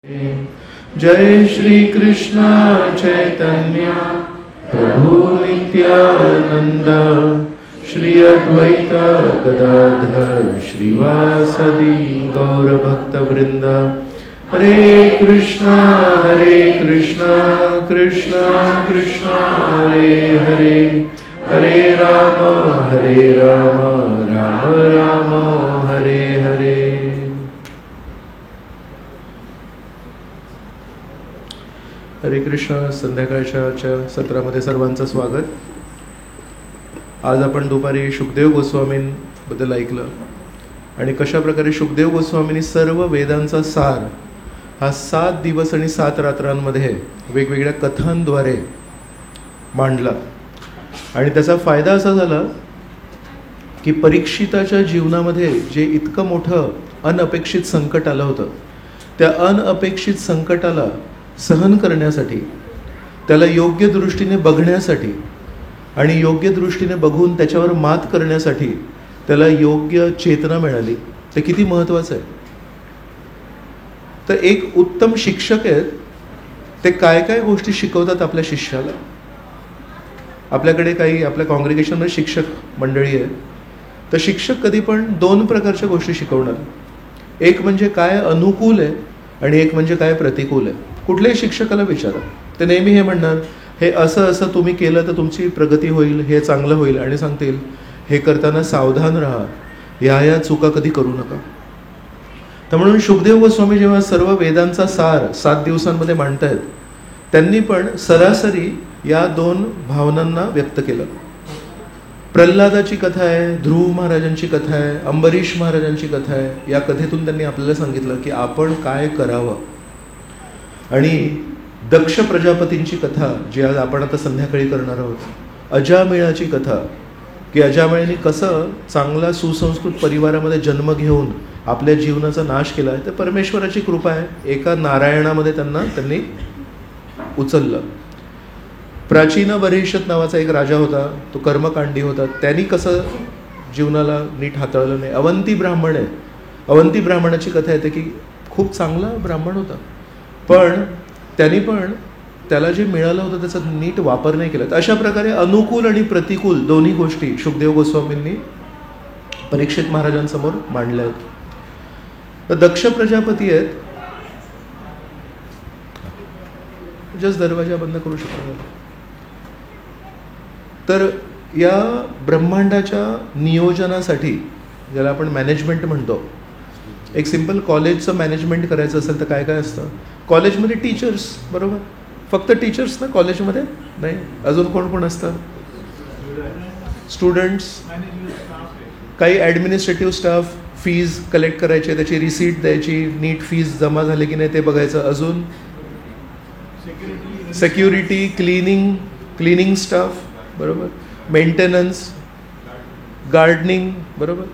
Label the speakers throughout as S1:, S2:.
S1: जय श्री कृष्ण चैतन्य प्रभु नित्यानंद श्री अद्वैत गदाधर श्रीवासदि गौर भक्त वृंद। हरे कृष्णा कृष्ण कृष्ण हरे हरे, हरे राम राम राम हरे हरे। हरे कृष्ण। संध्याकाळच्या सत्रामध्ये सर्वांचं स्वागत। आज आपण दुपारी शुकदेव गोस्वामींबद्दल ऐकलं आणि कशा प्रकारे शुकदेव गोस्वामींनी सर्व वेदांचा सार हा 7 दिवस आणि 7 रात्रांमध्ये वेगवेगळ्या कथांद्वारे मांडला आणि त्याचा फायदा असा झाला की परीक्षिताच्या जीवनामध्ये जे इतकं मोठं अनपेक्षित संकट आलं होतं, त्या अनपेक्षित संकटाला सहन करण्यासाठी, त्याला योग्य दृष्टीने बघण्यासाठी आणि योग्य दृष्टीने बघून त्याच्यावर मात करण्यासाठी त्याला योग्य चेतना मिळाली। ते किती महत्त्वाचं आहे। तर एक उत्तम शिक्षक आहेत, ते काय काय गोष्टी शिकवतात आपल्या शिष्याला। आपल्याकडे काही आपल्या कॉंग्रिगेशनमध्ये शिक्षक मंडळी आहे, तर शिक्षक कधी पण 2 प्रकारच्या गोष्टी शिकवणार। एक म्हणजे काय अनुकूल आहे आणि एक म्हणजे काय प्रतिकूल आहे। कुठल्याही शिक्षकाला विचारा, ते नेहमी हे म्हणणार, हे असं असं तुम्ही केलं तर तुमची प्रगती होईल, हे चांगलं होईल, आणि सांगतील हे करताना सावधान राहा, या चुका कधी करू नका। तर म्हणून शुकदेव गोस्वामी जेव्हा सर्व वेदांचा सार 7 दिवसांमध्ये मांडतायत, त्यांनी पण सरासरी या 2 भावनांना व्यक्त केलं। प्रल्हादाची कथा आहे, ध्रुव महाराजांची कथा आहे, अंबरीश महाराजांची कथा आहे। या कथेतून त्यांनी आपल्याला सांगितलं की आपण काय करावं। आणि दक्ष प्रजापतींची कथा जी आज आपण आता संध्याकाळी करणार आहोत, अजामिळाची कथा, की अजामिळाने कसं चांगला सुसंस्कृत परिवारामध्ये जन्म घेऊन आपल्या जीवनाचा नाश केला आहे। तर परमेश्वराची कृपा आहे, एका नारायणामध्ये त्यांनी उचललं। प्राचीन बर्हिषत नावाचा एक राजा होता, तो कर्मकांडी होता, त्यांनी कसं जीवनाला नीट हाताळलं नाही। अवंती ब्राह्मण आहे, अवंती ब्राह्मणाची कथा येते की खूप चांगला ब्राह्मण होता, पण त्यांनी पण त्याला जे मिळालं होतं त्याचा नीट वापर नाही केला। अशा प्रकारे अनुकूल आणि प्रतिकूल दोन्ही गोष्टी शुकदेव गोस्वामींनी परीक्षित महाराजांसमोर मांडल्या आहेत। तर दक्ष प्रजापती आहेत, जस्ट दरवाजा बंद करू शकतो। तर या ब्रह्मांडाच्या नियोजनासाठी, ज्याला आपण मॅनेजमेंट म्हणतो, एक सिंपल कॉलेजचं मॅनेजमेंट करायचं असेल तर काय काय असतं। कॉलेजमध्ये टीचर्स, बरोबर, फक्त टीचर्स ना कॉलेजमध्ये नाही, अजून कोण कोण असतं, स्टुडंट्स, काही ॲडमिनिस्ट्रेटिव्ह स्टाफ, फीज कलेक्ट करायचे, त्याची रिसीट द्यायची, नीट फीज जमा झाले की नाही ते बघायचं, अजून सिक्युरिटी, क्लिनिंग स्टाफ, बरोबर, मेंटेनन्स, गार्डनिंग, बरोबर।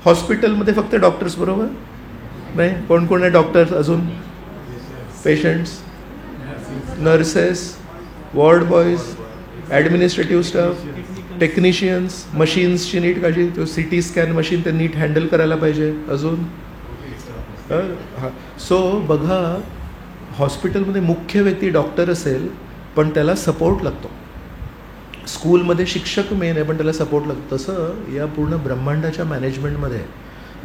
S1: हॉस्पिटलमध्ये फक्त डॉक्टर्स, बरोबर नाही, कोण कोण आहे डॉक्टर्स, अजून patients, nurses, ward boys, administrative staff, technicians, मशीन्सची नीट काळजी, तो CT स्कॅन मशीन ते नीट हँडल करायला पाहिजे, अजून हां। सो बघा, हॉस्पिटलमध्ये मुख्य व्यक्ती डॉक्टर असेल पण त्याला सपोर्ट लागतो। स्कूलमध्ये शिक्षक मेन आहे पण त्याला सपोर्ट लागतो। तसं या पूर्ण ब्रह्मांडाच्या मॅनेजमेंटमध्ये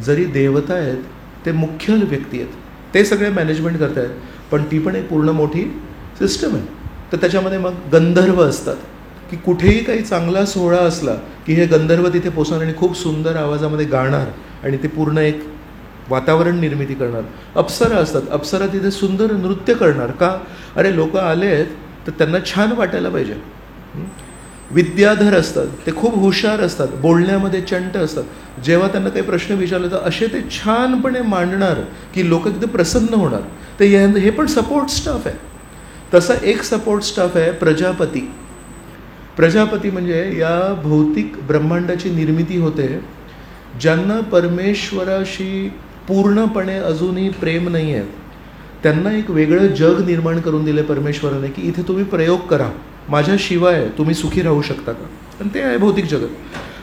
S1: जरी देवता आहेत, ते मुख्य व्यक्ती आहेत, ते सगळे मॅनेजमेंट करत आहेत, पण ती पण एक पूर्ण मोठी सिस्टम आहे। तर त्याच्यामध्ये मग गंधर्व असतात, की कुठेही काही चांगला सोहळा असला की हे गंधर्व तिथे पोचणार आणि खूप सुंदर आवाजामध्ये गाणार आणि ते पूर्ण एक वातावरण निर्मिती करणार। अप्सरा असतात, अप्सरा तिथे सुंदर नृत्य करणार, का, अरे लोक आले आहेत तर त्यांना छान वाटायला पाहिजे। विद्याधर असतात, ते खूप हुशार असतात, बोलण्यामध्ये चंट असतात, जेव्हा त्यांना काही प्रश्न विचारले तर असे ते छानपणे मांडणार की लोक तिथे प्रसन्न होणार। ते हे पण सपोर्ट स्टाफ आहे। तसा एक सपोर्ट स्टाफ आहे प्रजापती। प्रजापती म्हणजे या भौतिक ब्रह्मांडाची निर्मिती होते, ज्यांना परमेश्वराशी पूर्णपणे अजूनही प्रेम नाही आहे, त्यांना एक वेगळं जग निर्माण करून दिले परमेश्वराने की इथे तुम्ही प्रयोग करा, माझ्याशिवाय तुम्ही सुखी राहू शकता का। आणि ते आहे भौतिक जगत।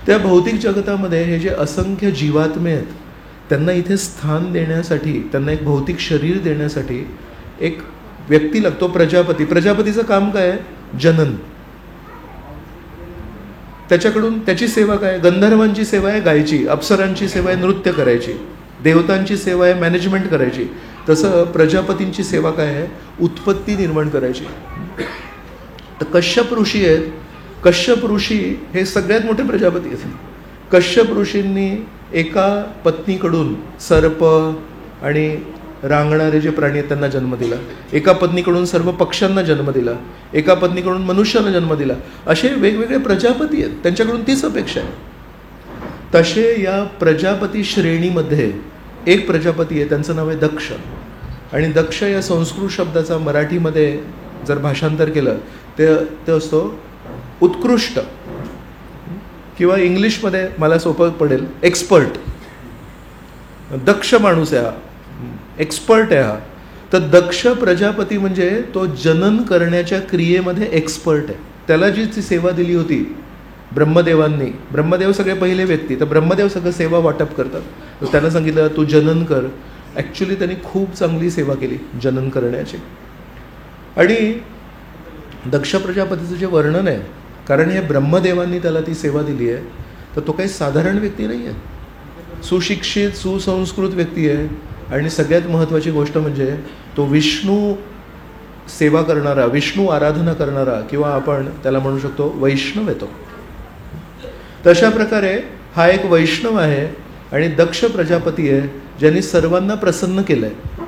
S1: त्या भौतिक जगतामध्ये हे जे असंख्य जीवात्मे आहेत, त्यांना इथे स्थान देण्यासाठी, त्यांना एक भौतिक शरीर देण्यासाठी एक व्यक्ती लागतो, प्रजापती. प्रजापतीचं काम काय आहे? जनन. त्याच्याकडून त्याची सेवा काय? गंधर्वांची सेवा आहे गायची, अप्सरांची सेवा आहे नृत्य करायची, देवतांची सेवा आहे मॅनेजमेंट करायची. तसं प्रजापतींची सेवा काय आहे? उत्पत्ती निर्माण करायची. तर कश्यप ऋषी आहेत. कश्यप ऋषी हे सगळ्यात मोठे प्रजापती आहेत. कश्यप ऋषींनी एका पत्नीकडून सर्प आणि रांगणारे जे प्राणी आहेत त्यांना जन्म दिला, एका पत्नीकडून सर्व पक्ष्यांना जन्म दिला, एका पत्नीकडून मनुष्याला जन्म दिला. असे वेगवेगळे प्रजापती आहेत, त्यांच्याकडून तीच अपेक्षा आहे. तसे या प्रजापती श्रेणीमध्ये एक प्रजापती आहे, त्यांचं नाव आहे दक्ष. आणि दक्ष या संस्कृत शब्दाचा मराठीमध्ये जर भाषांतर केलं ते असतो उत्कृष्ट, किंवा इंग्लिशमध्ये मला सोपं पडेल एक्सपर्ट. दक्ष माणूस आहे हा, एक्सपर्ट आहे हा. तर दक्ष प्रजापती म्हणजे तो जनन करण्याच्या क्रियेमध्ये एक्सपर्ट आहे. त्याला जी सेवा दिली होती ब्रह्मदेवांनी, ब्रह्मदेव सगळे पहिले व्यक्ती, तर ब्रह्मदेव सगळं सेवा वाटप करतात. तर त्यांना सांगितलं तू जनन कर. ॲक्च्युली त्यांनी खूप चांगली सेवा केली जनन करण्याची. आणि दक्ष प्रजापतीचं जे वर्णन आहे, कारण हे ब्रह्मदेवांनी त्याला ती सेवा दिली आहे, तर तो काही साधारण व्यक्ती नाही आहे. सुशिक्षित सुसंस्कृत व्यक्ती आहे. आणि सगळ्यात महत्त्वाची गोष्ट म्हणजे तो विष्णू सेवा करणारा, विष्णू आराधना करणारा, किंवा आपण त्याला म्हणू शकतो वैष्णव येतो. तशा प्रकारे हा एक वैष्णव आहे. आणि दक्ष प्रजापती आहे ज्यांनी सर्वांना प्रसन्न केलं आहे.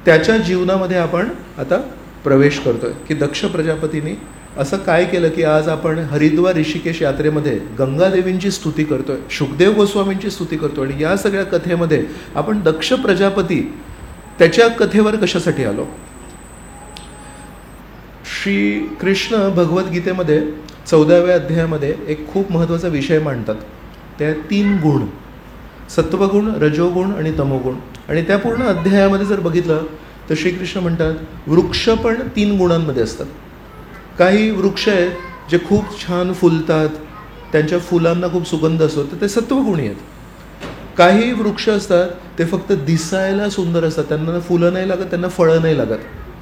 S1: त्याच्या जीवनामध्ये आपण आता प्रवेश करतोय की दक्ष प्रजापतींनी असं काय केलं की आज आपण हरिद्वार ऋषिकेश यात्रेमध्ये गंगादेवींची स्तुती करतोय, शुकदेव गोस्वामींची स्तुती करतोय. आणि या सगळ्या कथेमध्ये आपण दक्ष प्रजापती त्याच्या कथेवर कशासाठी आलो? श्री कृष्ण भगवद्गीतेमध्ये 14व्या अध्यायामध्ये एक खूप महत्त्वाचा विषय मांडतात. त्या 3 गुण, सत्वगुण, रजोगुण आणि तमोगुण. आणि त्या पूर्ण अध्यायामध्ये जर बघितलं तर श्रीकृष्ण म्हणतात वृक्ष पण 3 गुणांमध्ये असतात. काही वृक्ष आहेत जे खूप छान फुलतात, त्यांच्या फुलांना खूप सुगंध असतो, तर ते सत्वगुणी आहेत. काही वृक्ष असतात ते फक्त दिसायला सुंदर असतात, त्यांना फुलं नाही लागत, त्यांना फळं नाही लागत.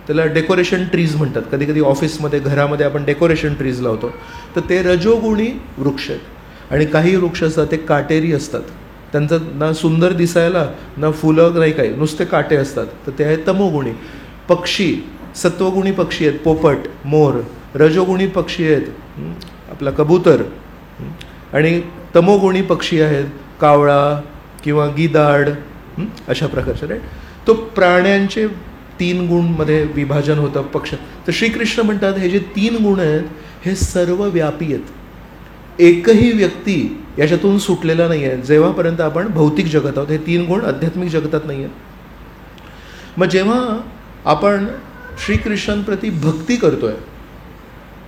S1: त्याला डेकोरेशन ट्रीज म्हणतात. कधी कधी ऑफिसमध्ये घरामध्ये आपण डेकोरेशन ट्रीज लावतो, तर ते रजोगुणी वृक्ष आहेत. आणि काही वृक्ष असतात ते काटेरी असतात, त्यांचं ना सुंदर दिसायला ना फुलं नाही, काही नुसते काटे असतात, तर ते आहेत तमोगुणी. पक्षी सत्वगुणी पक्षी आहेत, पोपट, मोर. रजोगुणी पक्षी आहेत आपला कबूतर. आणि तमोगुणी पक्षी आहेत कावळा किंवा गिधाड, अशा प्रकारचे. राईट. तो प्राण्यांचे 3 गुणमध्ये विभाजन होतं पक्ष. तर श्रीकृष्ण म्हणतात हे जे 3 गुण आहेत हे सर्व व्यापी आहेत. एकही व्यक्ती याच्यातून सुटलेला नाही आहे जेव्हापर्यंत आपण भौतिक जगत आहोत. हे 3 गुण आध्यात्मिक जगतात नाही आहेत. मग जेव्हा आपण श्रीकृष्णांप्रती भक्ती करतोय,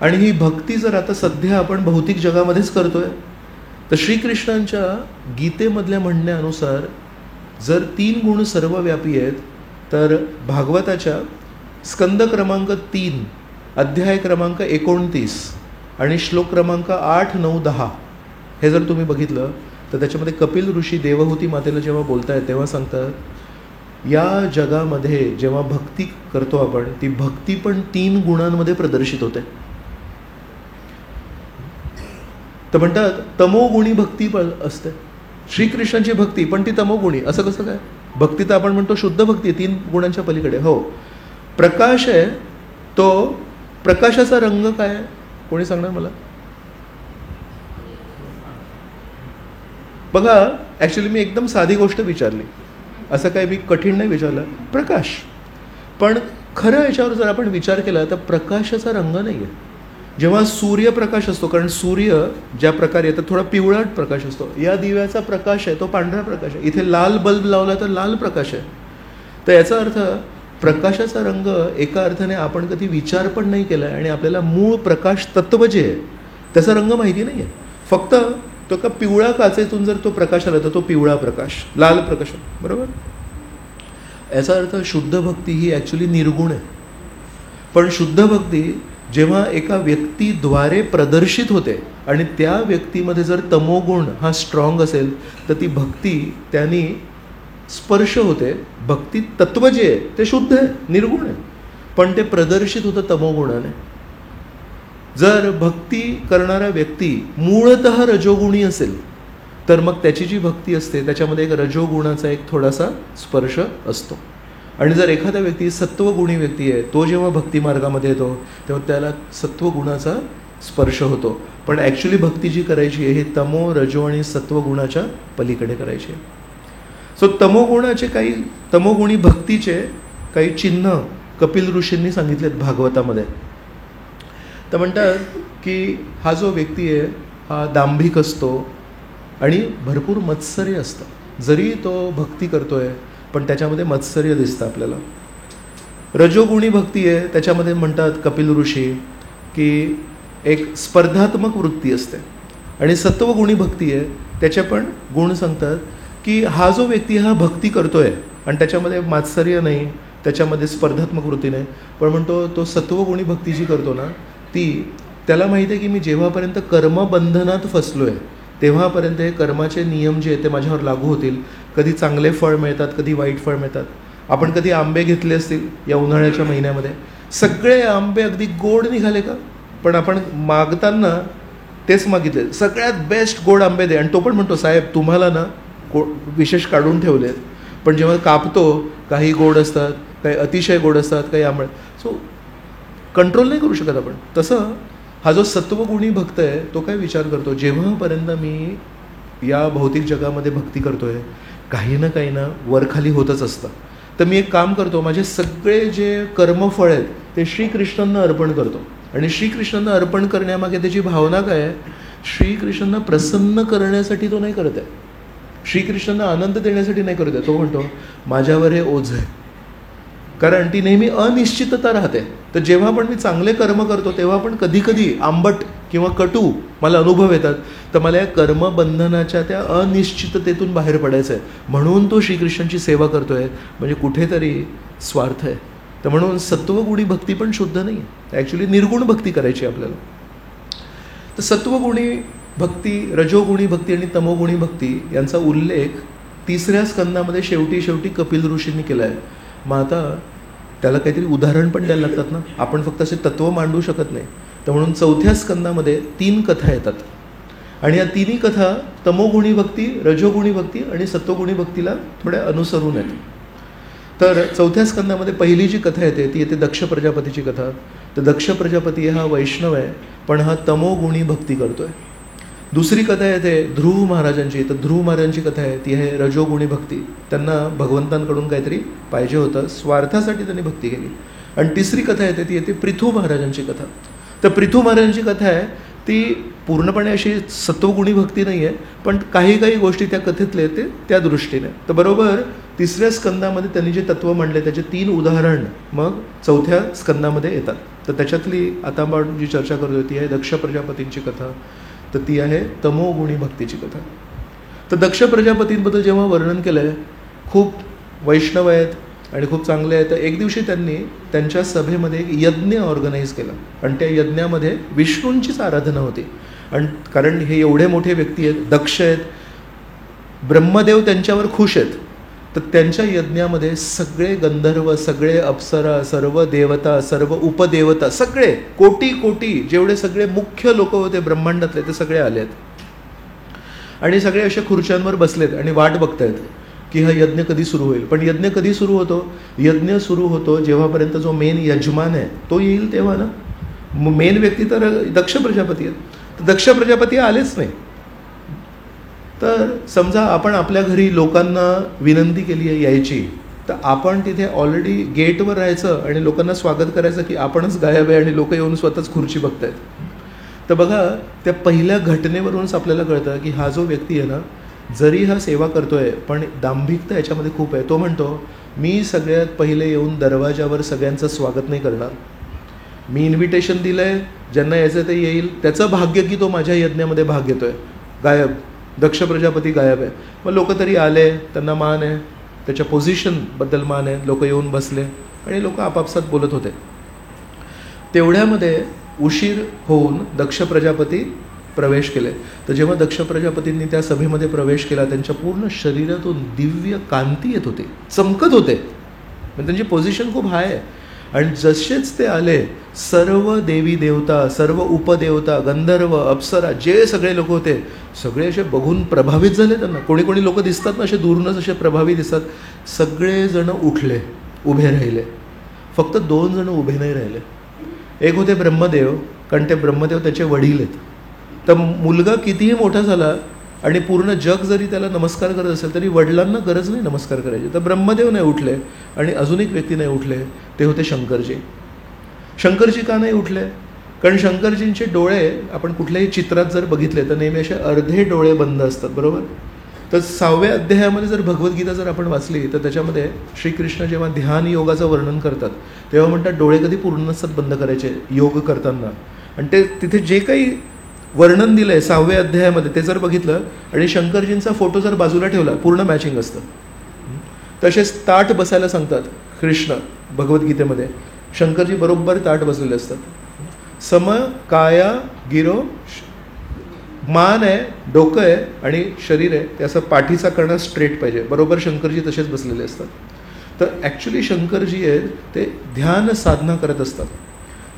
S1: आणि ही भक्ती जर आता सध्या आपण भौतिक जगामध्येच करतोय, तर श्रीकृष्णांच्या गीतेमधल्या म्हणण्यानुसार जर 3 गुण सर्वव्यापी आहेत, तर भागवताच्या स्कंद क्रमांक 3 अध्याय क्रमांक 29 आणि श्लोक क्रमांक 8, 9, 10 हे जर तुम्ही बघितलं तर त्याच्यामध्ये कपिल ऋषी देवहूती मातेला जेव्हा बोलतायत तेव्हा सांगतात या जगामध्ये जेव्हा भक्ती करतो आपण, ती भक्ती पण 3 गुणांमध्ये प्रदर्शित होते. तर म्हणतात तमोगुणी भक्ती पण असते. श्रीकृष्णांची भक्ती पण ती तमोगुणी. असं कसं काय? भक्ती तर आपण म्हणतो शुद्ध भक्ती 3 गुणांच्या पलीकडे. हो, प्रकाश आहे, तो प्रकाशाचा रंग काय आहे कोणी सांगणार मला? बघा, ॲक्च्युली मी एकदम साधी गोष्ट विचारली, असं काय मी कठीण नाही विचारलं. प्रकाश. पण खरं याच्यावर जर आपण विचार केला तर प्रकाशाचा रंग नाही आहे. जेव्हा सूर्यप्रकाश असतो, कारण सूर्य ज्या प्रकारे येतात थोडा पिवळट प्रकाश असतो, या दिव्याचा प्रकाश आहे तो पांढरा प्रकाश आहे. इथे लाल बल्ब लावला तर लाल प्रकाश आहे. तर याचा अर्थ प्रकाशाचा रंग एका अर्थाने आपण कधी विचार पण नाही केला आहे आणि आपल्याला मूळ प्रकाश तत्व जे आहे त्याचा रंग माहिती नाही आहे. फक्त तो का पिवळा काचेतून जर तो प्रकाश आला तर तो पिवळा प्रकाश, लाल प्रकाश, बरोबर. याचा अर्थ शुद्ध भक्ती ही ॲक्च्युली निर्गुण आहे. पण शुद्ध भक्ती जेव्हा एका व्यक्तीद्वारे प्रदर्शित होते आणि त्या व्यक्तीमध्ये जर तमोगुण हा स्ट्रॉंग असेल तर ती भक्ती त्यांनी स्पर्श होते. भक्ती तत्व जे आहे ते शुद्ध आहे, निर्गुण आहे, पण ते प्रदर्शित होतं तमोगुणाने. जर भक्ती करणारा व्यक्ती मूळतः रजोगुणी असेल तर मग त्याची जी भक्ती असते त्याच्यामध्ये एक रजोगुणाचा एक थोडासा स्पर्श असतो. आणि जर एखादा व्यक्ती सत्वगुणी व्यक्ती आहे, तो जेव्हा भक्ती मार्गामध्ये येतो तेव्हा त्याला सत्वगुणाचा स्पर्श होतो. पण ॲक्च्युली भक्ती जी करायची आहे ही तमो, रजो आणि सत्वगुणाच्या पलीकडे करायची आहे. सो तमोगुणी भक्तीचे काही चिन्ह कपिल ऋषींनी सांगितलेत भागवतामध्ये. तर म्हणतात की हा जो व्यक्ती आहे हा दांभिक असतो आणि भरपूर मत्सर्य असतं. जरी तो भक्ती करतोय पण त्याच्यामध्ये मत्सर्य दिसतं आपल्याला. रजोगुणी भक्ती आहे त्याच्यामध्ये म्हणतात कपिल ऋषी की एक स्पर्धात्मक वृत्ती असते. आणि सत्वगुणी भक्ती आहे त्याचे पण गुण सांगतात की हा जो व्यक्ती हा भक्ती करतोय आणि त्याच्यामध्ये मात्सर्य नाही, त्याच्यामध्ये स्पर्धात्मक वृत्ती नाही, पण म्हणतो तो सत्वगुणी भक्ती जी करतो ना त्याला माहिती आहे की मी जेव्हापर्यंत कर्मबंधनात फसलो आहे तेव्हापर्यंत हे कर्माचे नियम जे आहेत ते माझ्यावर लागू होतील. कधी चांगले फळ मिळतात, कधी वाईट फळ मिळतात. आपण कधी आंबे घेतले असतील या उन्हाळ्याच्या महिन्यामध्ये, सगळे आंबे अगदी गोड निघाले का? पण आपण मागताना तेच मागितले सगळ्यात बेस्ट गोड आंबे दे, आणि तो पण म्हणतो साहेब तुम्हाला ना विशेष काढून ठेवले आहेत. पण जेव्हा कापतो काही गोड असतात, काही अतिशय गोड असतात, काही आंबट. सो कंट्रोल नाही करू शकत आपण. तसं हा जो सत्वगुणी भक्त आहे तो काय विचार करतो, जेव्हापर्यंत मी या भौतिक जगामध्ये भक्ती करतोय काही ना वरखाली होतच असतं. तर मी एक काम करतो, माझे सगळे जे कर्मफळ आहेत ते श्रीकृष्णांना अर्पण करतो. आणि श्रीकृष्णांना अर्पण करण्यामागे त्याची भावना काय आहे? श्रीकृष्णांना प्रसन्न करण्यासाठी तो नाही करत आहे, श्रीकृष्णांना आनंद देण्यासाठी नाही करत आहे. तो म्हणतो माझ्यावर हे ओझ आहे, कारण ती नेहमी अनिश्चितता राहते. तर जेव्हा पण मी चांगले कर्म करतो तेव्हा पण कधी कधी आंबट किंवा कटू मला अनुभव येतात. तर मला या कर्मबंधनाच्या त्या अनिश्चिततेतून बाहेर पडायचं आहे, म्हणून तो श्रीकृष्णांची सेवा करतोय. म्हणजे कुठेतरी स्वार्थ आहे. तर म्हणून सत्वगुणी भक्ती पण शुद्ध नाही आहे, ॲक्च्युली निर्गुण भक्ती करायची आपल्याला. तर सत्वगुणी भक्ती, रजोगुणी भक्ती आणि तमोगुणी भक्ती यांचा उल्लेख 3ऱ्या स्कंदामध्ये शेवटी कपिल ऋषींनी केला आहे. मग आता त्याला काहीतरी उदाहरण पण द्यायला लागतात ना, आपण फक्त असे तत्व मांडू शकत नाही. तर म्हणून 4थ्या स्कंदामध्ये 3 कथा येतात आणि या 3ही कथा तमोगुणी भक्ती, रजोगुणी भक्ती आणि सत्वगुणी भक्तीला थोड्या अनुसरून आहेत. तर 4थ्या स्कंदामध्ये पहिली जी कथा येते ती येते दक्ष प्रजापतीची कथा. तर दक्ष प्रजापती हा वैष्णव आहे पण हा तमोगुणी भक्ती करतोय. दुसरी कथा येते ध्रुव महाराजांची. तर ध्रुव महाराजांची कथा आहे ती आहे रजोगुणी भक्ती. त्यांना भगवंतांकडून काहीतरी पाहिजे होतं, स्वार्थासाठी त्यांनी भक्ती केली. आणि तिसरी कथा येते ती येते पृथू महाराजांची कथा. तर पृथू महाराजांची कथा आहे ती पूर्णपणे अशी सत्वगुणी भक्ती नाही आहे, पण काही गोष्टी त्या कथेतले ते त्या दृष्टीने. तर बरोबर 3ऱ्या स्कंदामध्ये त्यांनी जे तत्व मांडले त्याचे 3 उदाहरण मग 4थ्या स्कंदामध्ये येतात. तर त्याच्यातली आता आपण जी चर्चा करतोय ती आहे दक्ष प्रजापतींची कथा. तर ती आहे तमोगुणी भक्तीची कथा. तर दक्ष प्रजापतींबद्दल जेव्हा वर्णन केलं आहे, खूप वैष्णव आहेत आणि खूप चांगले आहेत. तर एक दिवशी त्यांनी त्यांच्या सभेमध्ये एक यज्ञ ऑर्गनाईज केला आणि त्या यज्ञामध्ये विष्णूंचीच आराधना होती. आणि कारण हे एवढे मोठे व्यक्ती आहेत, दक्ष आहेत, ब्रह्मदेव त्यांच्यावर खुश आहेत. तर त्यांच्या यज्ञामध्ये सगळे गंधर्व, सगळे अप्सरा, सर्व देवता, सर्व उपदेवता, सगळे कोटी जेवढे सगळे मुख्य लोक होते ब्रह्मांडातले ते सगळे आले आहेत. आणि सगळे अशा खुर्च्यांवर बसलेत आणि वाट बघतायत की हा यज्ञ कधी सुरू होईल. पण यज्ञ कधी सुरू होतो? यज्ञ सुरू होतो जेव्हापर्यंत जो मेन यजमान आहे तो येईल तेव्हा ना. मेन व्यक्ती तर दक्ष प्रजापती आहेत. तर दक्ष प्रजापती आलेच नाही. तर समजा आपण आपल्या घरी लोकांना विनंती केली आहे यायची, तर आपण तिथे ऑलरेडी गेटवर राहायचं आणि लोकांना स्वागत करायचं की आपणच गायब आहे आणि लोक येऊन स्वतःच खुर्ची बघतायत. तर बघा त्या पहिल्या घटनेवरूनच आपल्याला कळतं की हा जो व्यक्ती आहे ना, जरी हा सेवा करतोय पण दांभिकता याच्यामध्ये खूप आहे. तो म्हणतो मी सगळ्यात पहिले येऊन दरवाजावर सगळ्यांचं स्वागत नाही करणार. मी इन्व्हिटेशन दिलं आहे, ज्यांना यायचं ते येईल, त्याचं भाग्य की तो माझ्या यज्ञामध्ये भाग घेतोय. गायब, दक्ष प्रजापती गायब आहे. मग लोक तरी आले, त्यांना मान आहे, त्याच्या पोझिशनबद्दल मान आहे, लोक येऊन बसले आणि लोक आपापसात बोलत होते. तेवढ्यामध्ये उशीर होऊन दक्ष प्रजापती प्रवेश केले. तर जेव्हा दक्ष प्रजापतींनी त्या सभेमध्ये प्रवेश केला, त्यांच्या पूर्ण शरीरातून दिव्य कांती येत होती, चमकत होते, म्हणजे त्यांची पोझिशन खूप हाय आहे. आणि जसेच ते आले, सर्व देवी देवता, सर्व उपदेवता, गंधर्व, अप्सरा, जे सगळे लोक होते, सगळे असे बघून प्रभावित झाले. त्यांना कोणी कोणी लोक दिसतात ना, असे दूरूनच असे प्रभावित दिसतात. सगळेजण उठले, उभे राहिले. फक्त 2 जण उभे नाही राहिले. एक होते ब्रह्मदेव, कारण ते ब्रह्मदेव त्याचे वडील आहेत. तर मुलगा कितीही मोठा झाला आणि पूर्ण जग जरी त्याला नमस्कार करत असेल तरी वडिलांना गरज नाही नमस्कार करायची. तर ब्रह्मदेव नाही उठले आणि अजून एक व्यक्ती नाही उठले, ते होते शंकरजी. शंकरजी का नाही उठले? कारण शंकरजींचे डोळे आपण कुठल्याही चित्रात जर बघितले तर नेहमी असे अर्धे डोळे बंद असतात, बरोबर. तर 6व्या अध्यायामध्ये जर भगवद्गीता जर आपण वाचली तर त्याच्यामध्ये श्रीकृष्ण जेव्हा ध्यान योगाचं वर्णन करतात तेव्हा म्हणतात डोळे कधी पूर्ण नसतात बंद करायचे योग करताना. आणि ते तिथे जे काही वर्णन दिलं आहे 6व्या अध्यायामध्ये ते जर बघितलं आणि शंकरजींचा फोटो जर बाजूला ठेवला, पूर्ण मॅचिंग असतं. तसेच ताठ बसायला सांगतात कृष्ण भगवद्गीतेमध्ये. शंकरजी बरोबर ताठ बसलेले असतात. सम काया गिरो, मान आहे, डोकं आहे आणि शरीर आहे ते असं पाठीचा कणा स्ट्रेट पाहिजे, बरोबर शंकरजी तसेच बसलेले असतात. तर ॲक्च्युली शंकरजी आहेत ते ध्यान साधना करत असतात.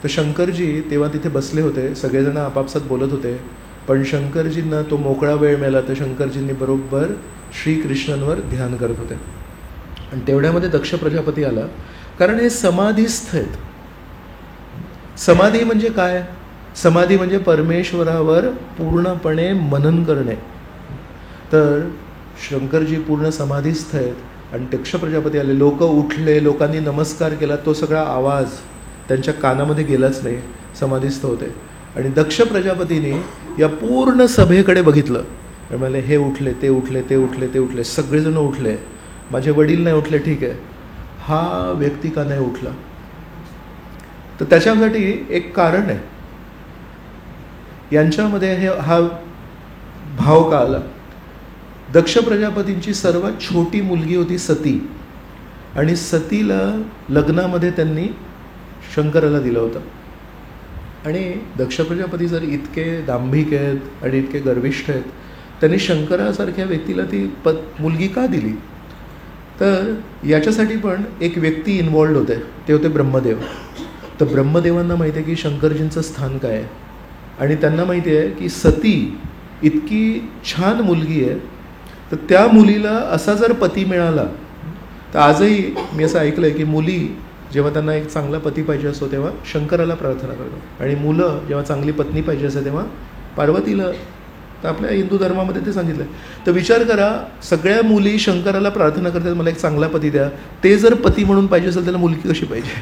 S1: तर शंकरजी तेव्हा तिथे बसले होते, सगळेजण आपापसात बोलत होते, पण शंकरजींना तो मोकळा वेळ मिळाला तर शंकरजींनी बरोबर श्रीकृष्णांवर ध्यान करत होते. आणि तेवढ्यामध्ये दक्ष प्रजापती आला, कारण हे समाधीस्थ आहेत. समाधी म्हणजे काय? समाधी म्हणजे परमेश्वरावर पूर्णपणे मनन करणे. तर शंकरजी पूर्ण समाधीस्थ आहेत आणि दक्ष प्रजापती आले. लोक उठले, लोकांनी नमस्कार केला, तो सगळा आवाज त्यांच्या कानामध्ये गेलाच नाही, समाधीस्थ होते. आणि दक्ष प्रजापतीने या पूर्ण सभेकडे बघितलं, म्हणाले हे उठले, ते उठले, ते उठले, ते उठले, सगळेजण उठले, माझे वडील नाही उठले, ठीक आहे, हा व्यक्ती का नाही उठला? तर त्याच्यासाठी एक कारण आहे. यांच्यामध्ये हा भाव का आला? दक्ष प्रजापतींची सर्वात छोटी मुलगी होती सती, आणि सतीला लग्नामध्ये त्यांनी शंकराला दिलं होतं. आणि दक्ष प्रजापती जर इतके दांभिक आहेत आणि इतके गर्विष्ठ आहेत, त्यांनी शंकरासारख्या व्यक्तीला ती मुलगी का दिली? तर याच्यासाठी पण एक व्यक्ती इन्वॉल्ड होते, ते होते ब्रह्मदेव. तर ब्रह्मदेवांना माहिती आहे की शंकरजींचं स्थान काय आहे, आणि त्यांना माहिती आहे की सती इतकी छान मुलगी आहे, तर त्या मुलीला असा जर पती मिळाला तर आजही मी असं ऐकलं आहे की मुली जेव्हा त्यांना एक चांगला पती पाहिजे असतो तेव्हा शंकराला प्रार्थना करतात, आणि मुलं जेव्हा चांगली पत्नी पाहिजे असते तेव्हा पार्वतीला. तर आपल्या हिंदू धर्मामध्ये ते सांगितलं आहे. तर विचार करा, सगळ्या मुली शंकराला प्रार्थना करतात मला एक चांगला पती द्या. ते जर पती म्हणून पाहिजे असेल त्याला मुलगी कशी पाहिजे?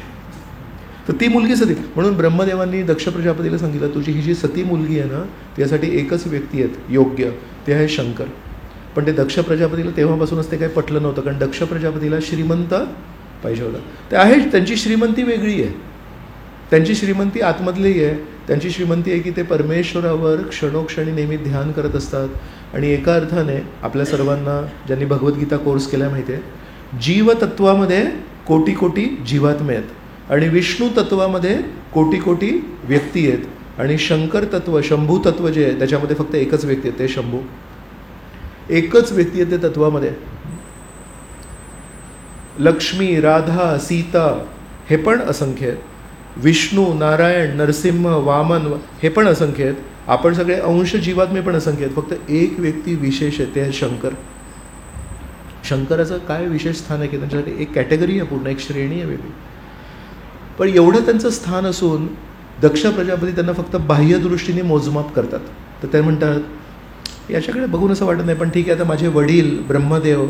S1: तर ती मुलगी सती. म्हणून ब्रह्मदेवांनी दक्ष प्रजापतीला सांगितलं तुझी ही जी सती मुलगी आहे ना त्यासाठी एकच व्यक्ती आहेत योग्य, ते आहे शंकर. पण ते दक्ष प्रजापतीला तेव्हापासूनच ते काही पटलं नव्हतं, कारण दक्ष प्रजापतीला श्रीमंत पाहिजे होता. ते आहे, त्यांची श्रीमंती वेगळी आहे, त्यांची श्रीमंती आतमधली आहे. त्यांची श्रीमंती आहे की ते परमेश्वरावर क्षणोक्षणी नेहमी ध्यान करत असतात. आणि एका अर्थाने आपल्या सर्वांना ज्यांनी भगवद्गीता कोर्स केला माहिती आहे, जीवतत्वामध्ये कोटी कोटी जीवात्मे आहेत आणि विष्णू तत्वामध्ये कोटी कोटी व्यक्ती आहेत, आणि शंकर तत्व, शंभू तत्व जे आहे त्याच्यामध्ये फक्त एकच व्यक्ती आहे, ते शंभू. एकच व्यक्ती आहे ते तत्वामध्ये. लक्ष्मी, राधा, सीता हे पण असंख्य आहेत. विष्णू, नारायण, नरसिंह, वामन हे पण असंख्य आहेत. आपण सगळे अंश जीवात्मे पण असंख्य आहेत. फक्त एक व्यक्ती विशेष आहे, ते आहे शंकर. शंकराचं काय विशेष स्थान आहे की त्यांच्यासाठी एक कॅटेगरी आहे, पूर्ण एक श्रेणी आहे वेगळी. पण एवढं त्यांचं स्थान असून दक्ष प्रजापती त्यांना फक्त बाह्यदृष्टीने मोजमाप करतात. तर ते म्हणतात याच्याकडे बघून असं वाटत नाही, पण ठीक आहे, आता माझे वडील ब्रह्मदेव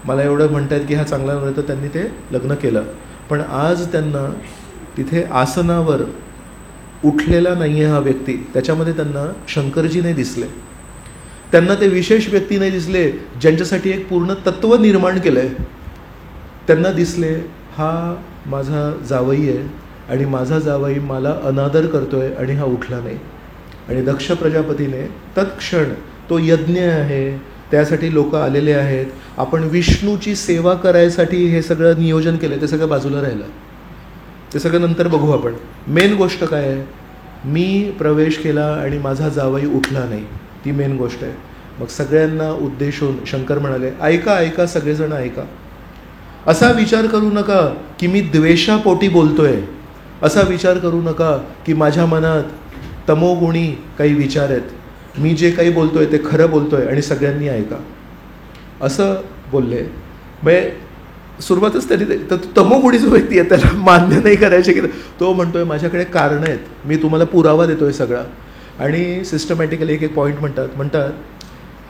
S1: मला एवढं म्हणतात की हा चांगला नव्हे, तर त्यांनी ते लग्न केलं. पण आज त्यांना तिथे आसनावर उठलेला नाही आहे हा व्यक्ती, त्याच्यामध्ये त्यांना शंकरजी नाही दिसले, त्यांना ते विशेष व्यक्ती नाही दिसले ज्यांच्यासाठी एक पूर्ण तत्व निर्माण केलं आहे. त्यांना दिसले हा माझा जावई आहे आणि माझा जावई मला अनादर करतोय आणि हा उठला नाही. आणि दक्ष प्रजापतीने तत्क्षण तो यज्ञ आहे, त्यासाठी लोक आलेले आहेत, आपण विष्णूची सेवा करायसाठी हे सगळं नियोजन केलं, ते सगळं बाजूला राहिलं, ते सगळं नंतर बघू आपण. मेन गोष्ट काय आहे, मी प्रवेश केला आणि माझा जावई उठला नाही, ती मेन गोष्ट आहे. मग सगळ्यांना उद्देशून शंकर म्हणाले, ऐका ऐका सगळेजण ऐका. असा विचार करू नका की मी द्वेषापोटी बोलतोय. असा विचार करू नका की माझ्या मनात तमोगुणी काही विचार आहेत. मी जे काही बोलतोय ते खरं बोलतोय आणि सगळ्यांनी ऐका, असं बोलले. म्हणजे सुरुवातच त्यांनी तर तमोगुणी जो व्यक्ती आहे त्याला मान्य नाही करायचे की तो म्हणतोय माझ्याकडे कारणं आहेत, मी तुम्हाला पुरावा देतोय सगळा. आणि सिस्टमॅटिकली एक एक पॉईंट म्हणतात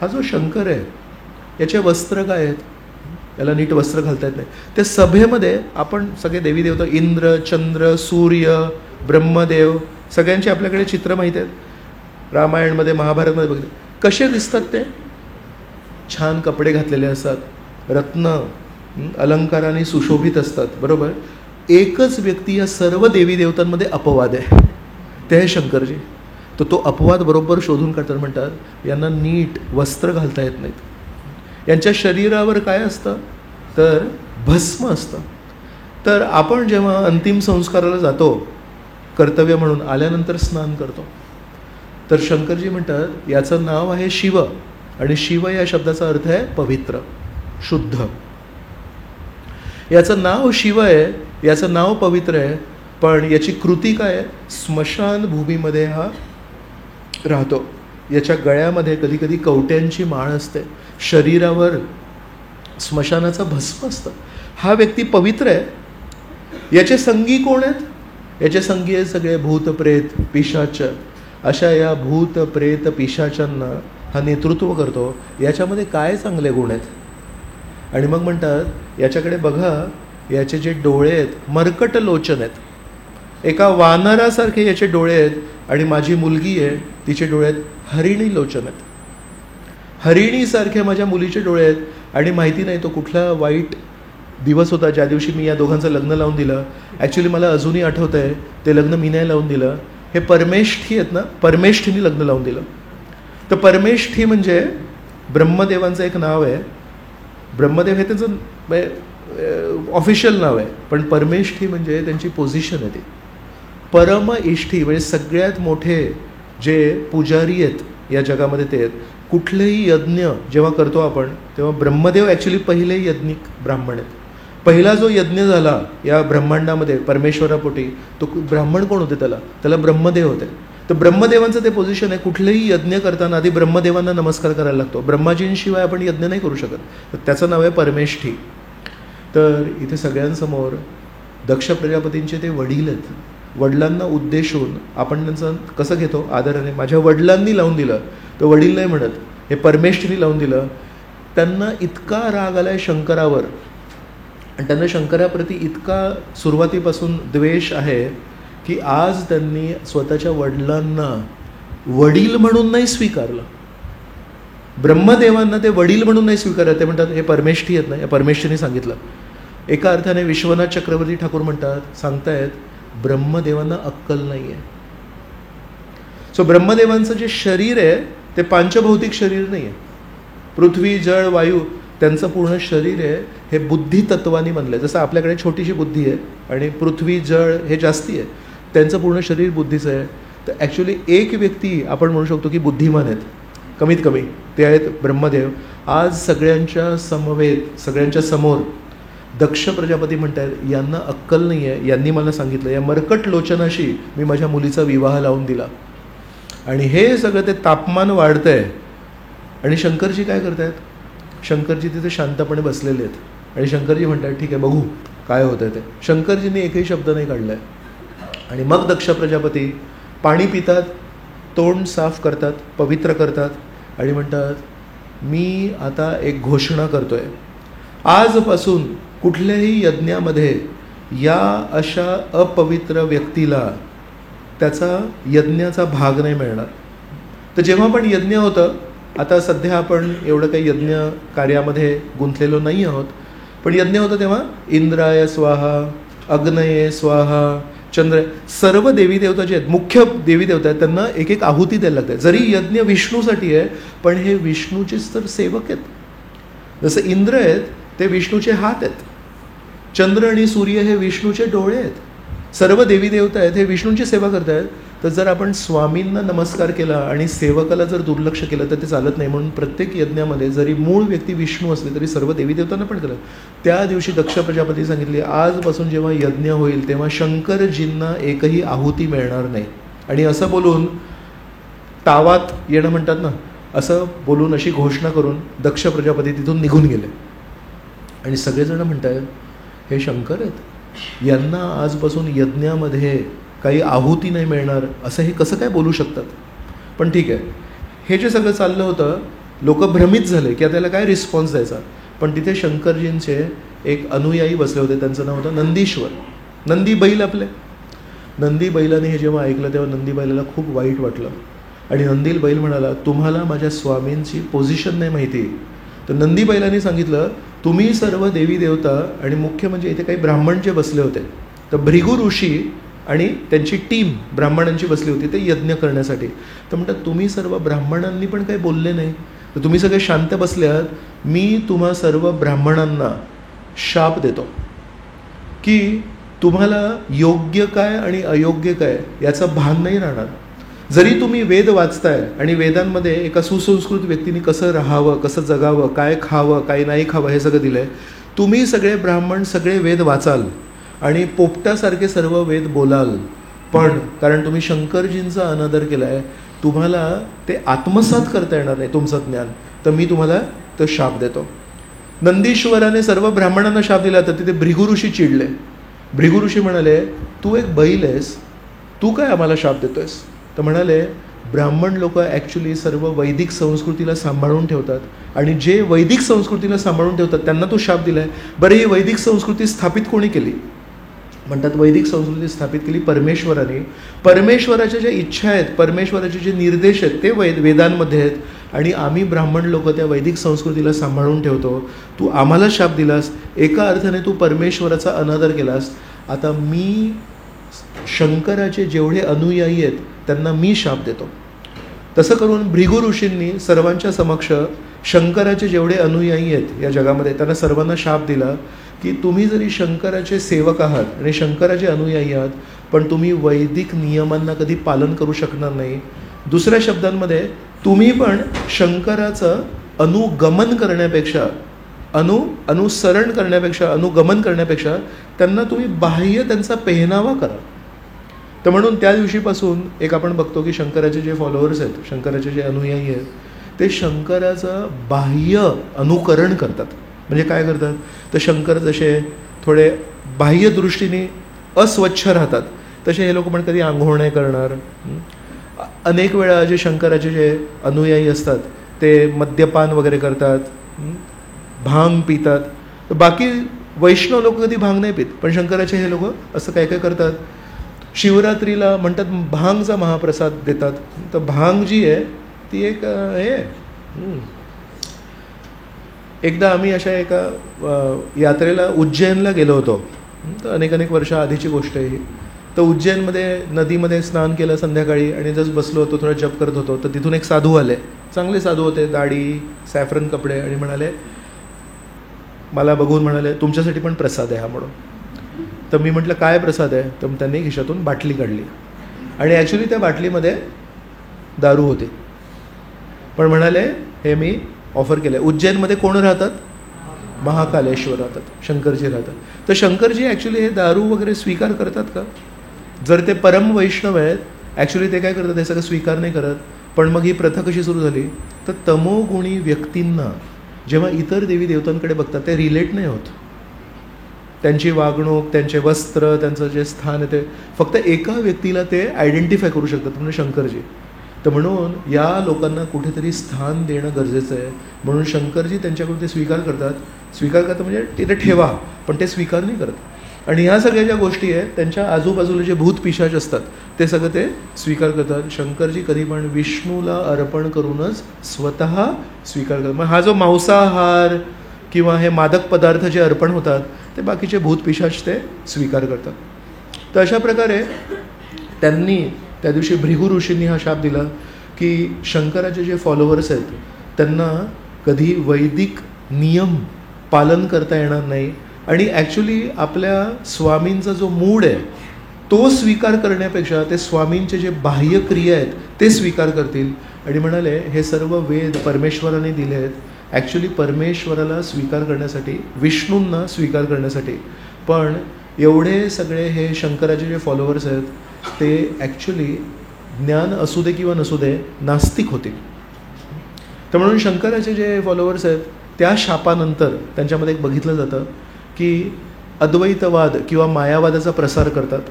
S1: हा जो शंकर आहे याचे वस्त्र काय आहेत, याला नीट वस्त्र घालता येत नाही. त्या सभेमध्ये आपण सगळे देवी देवता इंद्र, चंद्र, सूर्य, ब्रह्मदेव सगळ्यांचे आपल्याकडे चित्र माहीत आहेत. रामायणमध्ये महाभारतमध्ये बघितले कसे दिसतात ते. छान कपडे घातलेले असतात, रत्न अलंकाराने सुशोभित असतात, बरोबर. एकच व्यक्ती या सर्व देवी देवतांमध्ये अपवाद आहे, ते आहे शंकरजी. तर तो अपवाद बरोबर शोधून काढतात. म्हणतात यांना नीट वस्त्र घालता येत नाहीत. यांच्या शरीरावर काय असतं तर भस्म असतं. तर आपण जेव्हा अंतिम संस्काराला जातो कर्तव्य म्हणून आल्यानंतर स्नान करतो, तर शंकरजी म्हणतात याचं नाव आहे शिव. आणि शिव या शब्दाचा अर्थ आहे पवित्र, शुद्ध. याचं नाव शिव आहे, याचं नाव पवित्र आहे, पण याची कृती काय आहे. स्मशान भूमीमध्ये हा राहतो. याच्या गळ्यामध्ये कधी कधी कवट्यांची माळ असते, शरीरावर स्मशानाचं भस्म असतं. हा व्यक्ती पवित्र आहे. याचे संगी कोण आहेत. याचे संगी आहेत सगळे भूत प्रेत पिशाच. अशा या भूत प्रेत पिशाचांना हा नेतृत्व करतो. याच्यामध्ये काय चांगले गुण आहेत. आणि मग म्हणतात याच्याकडे बघा, याचे जे डोळे आहेत मर्कट लोचन आहेत, एका वानरासारखे याचे डोळे आहेत. आणि माझी मुलगी आहे तिचे डोळे आहेत हरिणी लोचन आहेत, हरिणीसारखे माझ्या मुलीचे डोळे आहेत. आणि माहिती नाही तो कुठला वाईट दिवस होता ज्या दिवशी मी या दोघांचं लग्न लावून दिलं. ॲक्च्युली मला अजूनही आठवतं आहे ते लग्न मी नाही लावून दिलं. हे परमेष्ठी आहेत ना, परमेष्ठीने लग्न लावून दिलं. तर परमेष्ठी म्हणजे ब्रह्मदेवांचं एक नाव आहे. ब्रह्मदेव हे त्याचं ऑफिशियल नाव आहे, पण परमेष्ठी म्हणजे त्यांची पोझिशन आहे ती. परम इष्ठी म्हणजे सगळ्यात मोठे जे पुजारी आहेत या जगामध्ये ते आहेत. कुठलेही यज्ञ जेव्हा करतो आपण तेव्हा ब्रह्मदेव ॲक्च्युली पहिले यज्ञिक ब्राह्मण आहेत. पहिला जो यज्ञ झाला या ब्रह्मांडामध्ये परमेश्वरापोटी तो ब्राह्मण कोण होते, त्याला ब्रह्मदेव होते. तर ब्रह्मदेवांचं ते पोझिशन आहे. कुठलेही यज्ञ करताना आधी ब्रह्मदेवांना नमस्कार करायला लागतो. ब्रह्माजींशिवाय आपण यज्ञ नाही करू शकत. तर त्याचं नाव आहे परमेष्ठी. तर इथे सगळ्यांसमोर दक्ष प्रजापतींचे ते वडील आहेत. वडिलांना उद्देशून आपण त्यांचं कसं घेतो आदराने, माझ्या वडिलांनी लावून दिलं. तर वडील नाही म्हणत, हे परमेष्ठीने लावून दिलं. त्यांना इतका राग आलाय शंकरावर आणि त्यांना शंकराप्रती इतका सुरुवातीपासून द्वेष आहे की आज त्यांनी स्वतःच्या वडिलांना वडील म्हणून नाही स्वीकारलं. ब्रह्मदेवांना ते वडील म्हणून नाही स्वीकारलं. ते म्हणतात हे परमेष्ठी आहेत ना, या परमेष्ठीने सांगितलं. एका अर्थाने विश्वनाथ चक्रवर्ती ठाकूर म्हणतात सांगतायत ब्रह्मदेवांना अक्कल नाही आहे. सो ब्रह्मदेवांचं जे शरीर आहे ते पांचभौतिक शरीर नाही आहे. पृथ्वी जळ वायू त्यांचं पूर्ण शरीर आहे हे बुद्धितत्वानी बनलं आहे. जसं आपल्याकडे छोटीशी बुद्धी आहे आणि पृथ्वी जळ हे जास्ती आहे, त्यांचं पूर्ण शरीर बुद्धीचं आहे. तर ॲक्च्युली एक व्यक्ती आपण म्हणू शकतो की बुद्धिमान आहेत कमीत कमी, ते आहेत ब्रह्मदेव. आज सगळ्यांच्या समवेत सगळ्यांच्या समोर दक्ष प्रजापती म्हणतात यांना अक्कल नाही आहे. यांनी मला सांगितलं या मर्कट लोचनाशी मी माझ्या मुलीचा विवाह लावून दिला. आणि हे सगळं ते तापमान वाढतं आहे. आणि शंकरजी काय करत आहेत, शंकरजी तिथे शांतपणे बसलेले आहेत. आणि शंकरजी म्हणतात ठीक आहे बघू काय होतं आहे ते. शंकरजींनी एकही शब्द नाही काढला आहे. आणि मग दक्ष प्रजापती पाणी पितात, तोंड साफ करतात, पवित्र करतात आणि म्हणतात मी आता एक घोषणा करतो आहे, आजपासून कुठल्याही यज्ञामध्ये या अशा अपवित्र व्यक्तीला त्याचा यज्ञाचा भाग नाही मिळणार. तर जेव्हा पण यज्ञ होतं, आता सध्या आपण एवढं काही यज्ञ कार्यामध्ये गुंतलेलो नाही आहोत, पण यज्ञ होतं तेव्हा इंद्राय स्वाहा, अग्नये स्वाहा, चंद्र, सर्व देवी देवता जे आहेत मुख्य देवी देवता आहेत त्यांना एक एक आहुती द्यायला लागते. जरी यज्ञ विष्णूसाठी आहे पण हे विष्णूचेच तर सेवक आहेत. जसं इंद्र आहेत ते विष्णूचे हात आहेत, चंद्र आणि सूर्य हे विष्णूचे डोळे आहेत. सर्व देवी देवता आहेत हे विष्णूंची सेवा करतायत. तर जर आपण स्वामींना नमस्कार केला आणि सेवकाला जर दुर्लक्ष केलं तर ते चालत नाही. म्हणून प्रत्येक यज्ञामध्ये जरी मूळ व्यक्ती विष्णू असले तरी सर्व देवी देवतांना पण केलं. त्या दिवशी दक्ष प्रजापती सांगितले आजपासून जेव्हा यज्ञ होईल तेव्हा शंकरजींना एकही आहुती मिळणार नाही. आणि असं बोलून तावात येणं म्हणतात ना, असं बोलून अशी घोषणा करून दक्ष प्रजापती तिथून निघून गेले. आणि सगळेजण म्हणतात हे शंकर आहेत, यांना आजपासून यज्ञामध्ये काही आहुती नाही मिळणार असं हे कसं काय बोलू शकतात. पण ठीक आहे, हे जे सगळं चाललं होतं लोक भ्रमित झाले की त्याला काय रिस्पॉन्स द्यायचा. पण तिथे शंकरजींचे एक अनुयायी बसले होते, त्यांचं नाव होतं नंदीश्वर. नंदी बैल आपले. नंदी बैलाने हे जेव्हा ऐकलं तेव्हा नंदी बैलाला खूप वाईट वाटलं. आणि नंदी बैल म्हणाला तुम्हाला माझ्या स्वामींची पोझिशन नाही माहिती. तर नंदी बैलाने सांगितलं तुम्ही सर्व देवी देवता आणि मुख्य म्हणजे इथे काही ब्राह्मण जे बसले होते, तर भृगु ऋषी आणि त्यांची टीम ब्राह्मणांची बसली होती ते यज्ञ करण्यासाठी. तर म्हणतात तुम्ही सर्व ब्राह्मणांनी पण काही बोलले नाही, तर तुम्ही सगळे शांत बसल्यात. मी तुम्हा सर्व ब्राह्मणांना शाप देतो की तुम्हाला योग्य काय आणि अयोग्य काय याचं भान नाही राहणार. जरी तुम्ही वेद वाचताय आणि वेदांमध्ये एका सुसंस्कृत व्यक्तीने कसं राहावं, कसं जगावं, काय खावं काय नाही खावं हे सगळं दिलं आहे. तुम्ही सगळे ब्राह्मण सगळे वेद वाचाल आणि पोपटासारखे सर्व वेद बोलाल, पण कारण तुम्ही शंकरजींचा अनादर केला आहे तुम्हाला ते आत्मसात करता येणार नाही तुमचं ज्ञान, तर मी तुम्हाला तो शाप देतो. नंदीश्वराने सर्व ब्राह्मणांना शाप दिला तर तिथे भृगु ऋषी चिडले. भृगु ऋषी म्हणाले तू एक बैल आहेस, तू काय आम्हाला शाप देतोयस. तर म्हणाले ब्राह्मण लोक ॲक्च्युली सर्व वैदिक संस्कृतीला सांभाळून ठेवतात आणि जे वैदिक संस्कृतीला सांभाळून ठेवतात त्यांना तो शाप दिला आहे. बरं ही वैदिक संस्कृती स्थापित कोणी केली. म्हणतात वैदिक संस्कृती स्थापित केली परमेश्वराने. परमेश्वराच्या ज्या इच्छा आहेत, परमेश्वराचे जे निर्देश आहेत ते वेदांमध्ये आहेत आणि आम्ही ब्राह्मण लोक त्या वैदिक संस्कृतीला सांभाळून ठेवतो. तू आम्हाला शाप दिलास, एका अर्थाने तू परमेश्वराचा अनादर केलास. आता मी शंकराचे जेवढे अनुयायी आहेत त्यांना मी शाप देतो. तसं करून भृगु ऋषींनी सर्वांच्या समक्ष शंकराचे जेवढे अनुयायी आहेत या जगामध्ये त्यांना सर्वांना शाप दिला की तुम्ही जरी शंकराचे सेवक आहात आणि शंकराचे अनुयायी आहात पण तुम्ही वैदिक नियमांना कधी पालन करू शकणार नाही. दुसऱ्या शब्दांमध्ये तुम्ही पण शंकराचं अनुगमन करण्यापेक्षा अनुसरण करण्यापेक्षा अनुगमन करण्यापेक्षा त्यांना तुम्ही बाह्य त्यांचा पेहनावा करा. तर म्हणून त्या दिवशीपासून एक आपण बघतो की शंकराचे जे फॉलोअर्स आहेत, शंकराचे जे अनुयायी आहेत ते शंकराचं बाह्य अनुकरण करतात. म्हणजे काय करतात तर शंकर जसे थोडे बाह्य दृष्टीने अस्वच्छ राहतात तसे हे लोक पण कधी आंघोळ नाही करणार. अनेक वेळा जे शंकराचे जे अनुयायी असतात ते मद्यपान वगैरे करतात, भांग पितात. तर बाकी वैष्णव लोक कधी भांग नाही पित, पण शंकराचे हे लोक असं काय काय करतात. शिवरात्रीला म्हणतात भांगचा महाप्रसाद देतात. तर भांग जी आहे ती एक हे एकदा आम्ही अशा एका यात्रेला उज्जैनला गेलो होतो. तर अनेक वर्ष आधीची गोष्ट आहे ही. तर उज्जैनमध्ये नदीमध्ये स्नान केलं संध्याकाळी आणि जस्ट बसलो होतो, थोडा जप करत होतो. तर तिथून एक साधू आले, चांगले साधू होते, दाढी सॅफ्रन कपडे, आणि म्हणाले मला बघून म्हणाले तुमच्यासाठी पण प्रसाद आहे हा म्हणून. तर मी म्हटलं काय प्रसाद आहे. तर त्यांनी खिशातून बाटली काढली आणि ॲक्च्युली त्या बाटलीमध्ये दारू होती. पण म्हणाले हे मी ऑफर केलं आहे. उज्जैनमध्ये कोण राहतात, महाकालेश्वर राहतात, शंकरजी राहतात. तर शंकरजी ॲक्च्युली हे दारू वगैरे स्वीकार करतात का. जर ते परम वैष्णव आहेत ॲक्च्युली ते काय करतात हे सगळं स्वीकार नाही करत. पण मग ही प्रथा कशी सुरू झाली तर तमोगुणी व्यक्तींना जेव्हा इतर देवी देवतांकडे बघतात ते रिलेट नाही होत. त्यांची वागणूक, त्यांचे वस्त्र, त्यांचं जे स्थान आहे ते फक्त एका व्यक्तीला ते आयडेंटिफाय करू शकतात म्हणजे शंकरजी. तर म्हणून या लोकांना कुठेतरी स्थान देणं गरजेचं आहे. म्हणून शंकरजी त्यांच्याकडून ते स्वीकार करतात म्हणजे तिथे ठेवा, पण ते स्वीकार नाही करत. आणि ह्या सगळ्या ज्या गोष्टी आहेत त्यांच्या आजूबाजूला जे भूत पिशाच असतात ते सगळं ते स्वीकार करतात. शंकरजी कधी पण विष्णूला अर्पण करूनच स्वतः स्वीकार करतात. मग हा जो मांसाहार किंवा हे मादक पदार्थ जे अर्पण होतात ते बाकीचे भूत पिशाच ते स्वीकार करतात. तर अशा प्रकारे त्यांनी त्या दिवशी भृगु ऋषींनी हा शाप दिला की शंकराचे जे फॉलोअर्स आहेत त्यांना कधी वैदिक नियम पालन करता येणार नाही. आणि ॲक्च्युली आपल्या स्वामींचा जो मूड आहे तो स्वीकार करण्यापेक्षा ते स्वामींचे जे बाह्य क्रिया आहेत ते स्वीकार करतील आणि म्हणाले हे सर्व वेद परमेश्वराने दिले आहेत ॲक्च्युली परमेश्वराला स्वीकार करण्यासाठी, विष्णूंना स्वीकार करण्यासाठी. पण एवढे सगळे हे शंकराचे जे फॉलोअर्स आहेत ते ॲक्च्युली ज्ञान असू दे किंवा नसू दे नास्तिक होते. तर म्हणून शंकराचे जे फॉलोअर्स आहेत त्या शापानंतर त्यांच्यामध्ये एक बघितलं जातं की अद्वैतवाद किंवा मायावादाचा प्रसार करतात.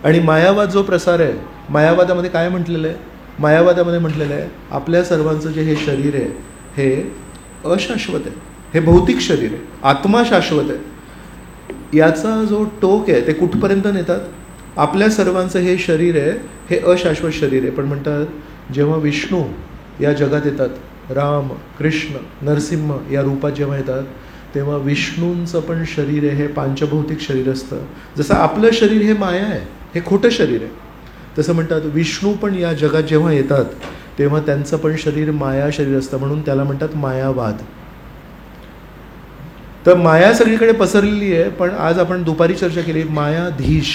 S1: आणि मायावाद जो प्रसार आहे, मायावादामध्ये काय म्हटलेलं आहे? मायावादामध्ये म्हटलेलं आहे आपल्या सर्वांचं जे हे शरीर आहे हे अशाश्वत आहे, हे भौतिक शरीर आहे, आत्मा शाश्वत आहे. याचा जो टोक आहे ते कुठपर्यंत नेतात? आपल्या सर्वांचं हे शरीर आहे हे अशाश्वत शरीर आहे. पण म्हणतात जेव्हा विष्णू या जगात येतात, राम, कृष्ण, नरसिंह या रूपात जेव्हा येतात तेव्हा विष्णूंचं पण शरीर आहे हे पांचभौतिक शरीर असतं. जसं आपलं शरीर हे माया आहे, हे खोटं शरीर आहे, तसं म्हणतात विष्णू पण या जगात जेव्हा येतात तेव्हा त्यांचं पण शरीर माया शरीर असतं. म्हणून त्याला म्हणतात मायावाद. तर माया सगळीकडे पसरलेली आहे. पण आज आपण दुपारी चर्चा केली मायाधीश,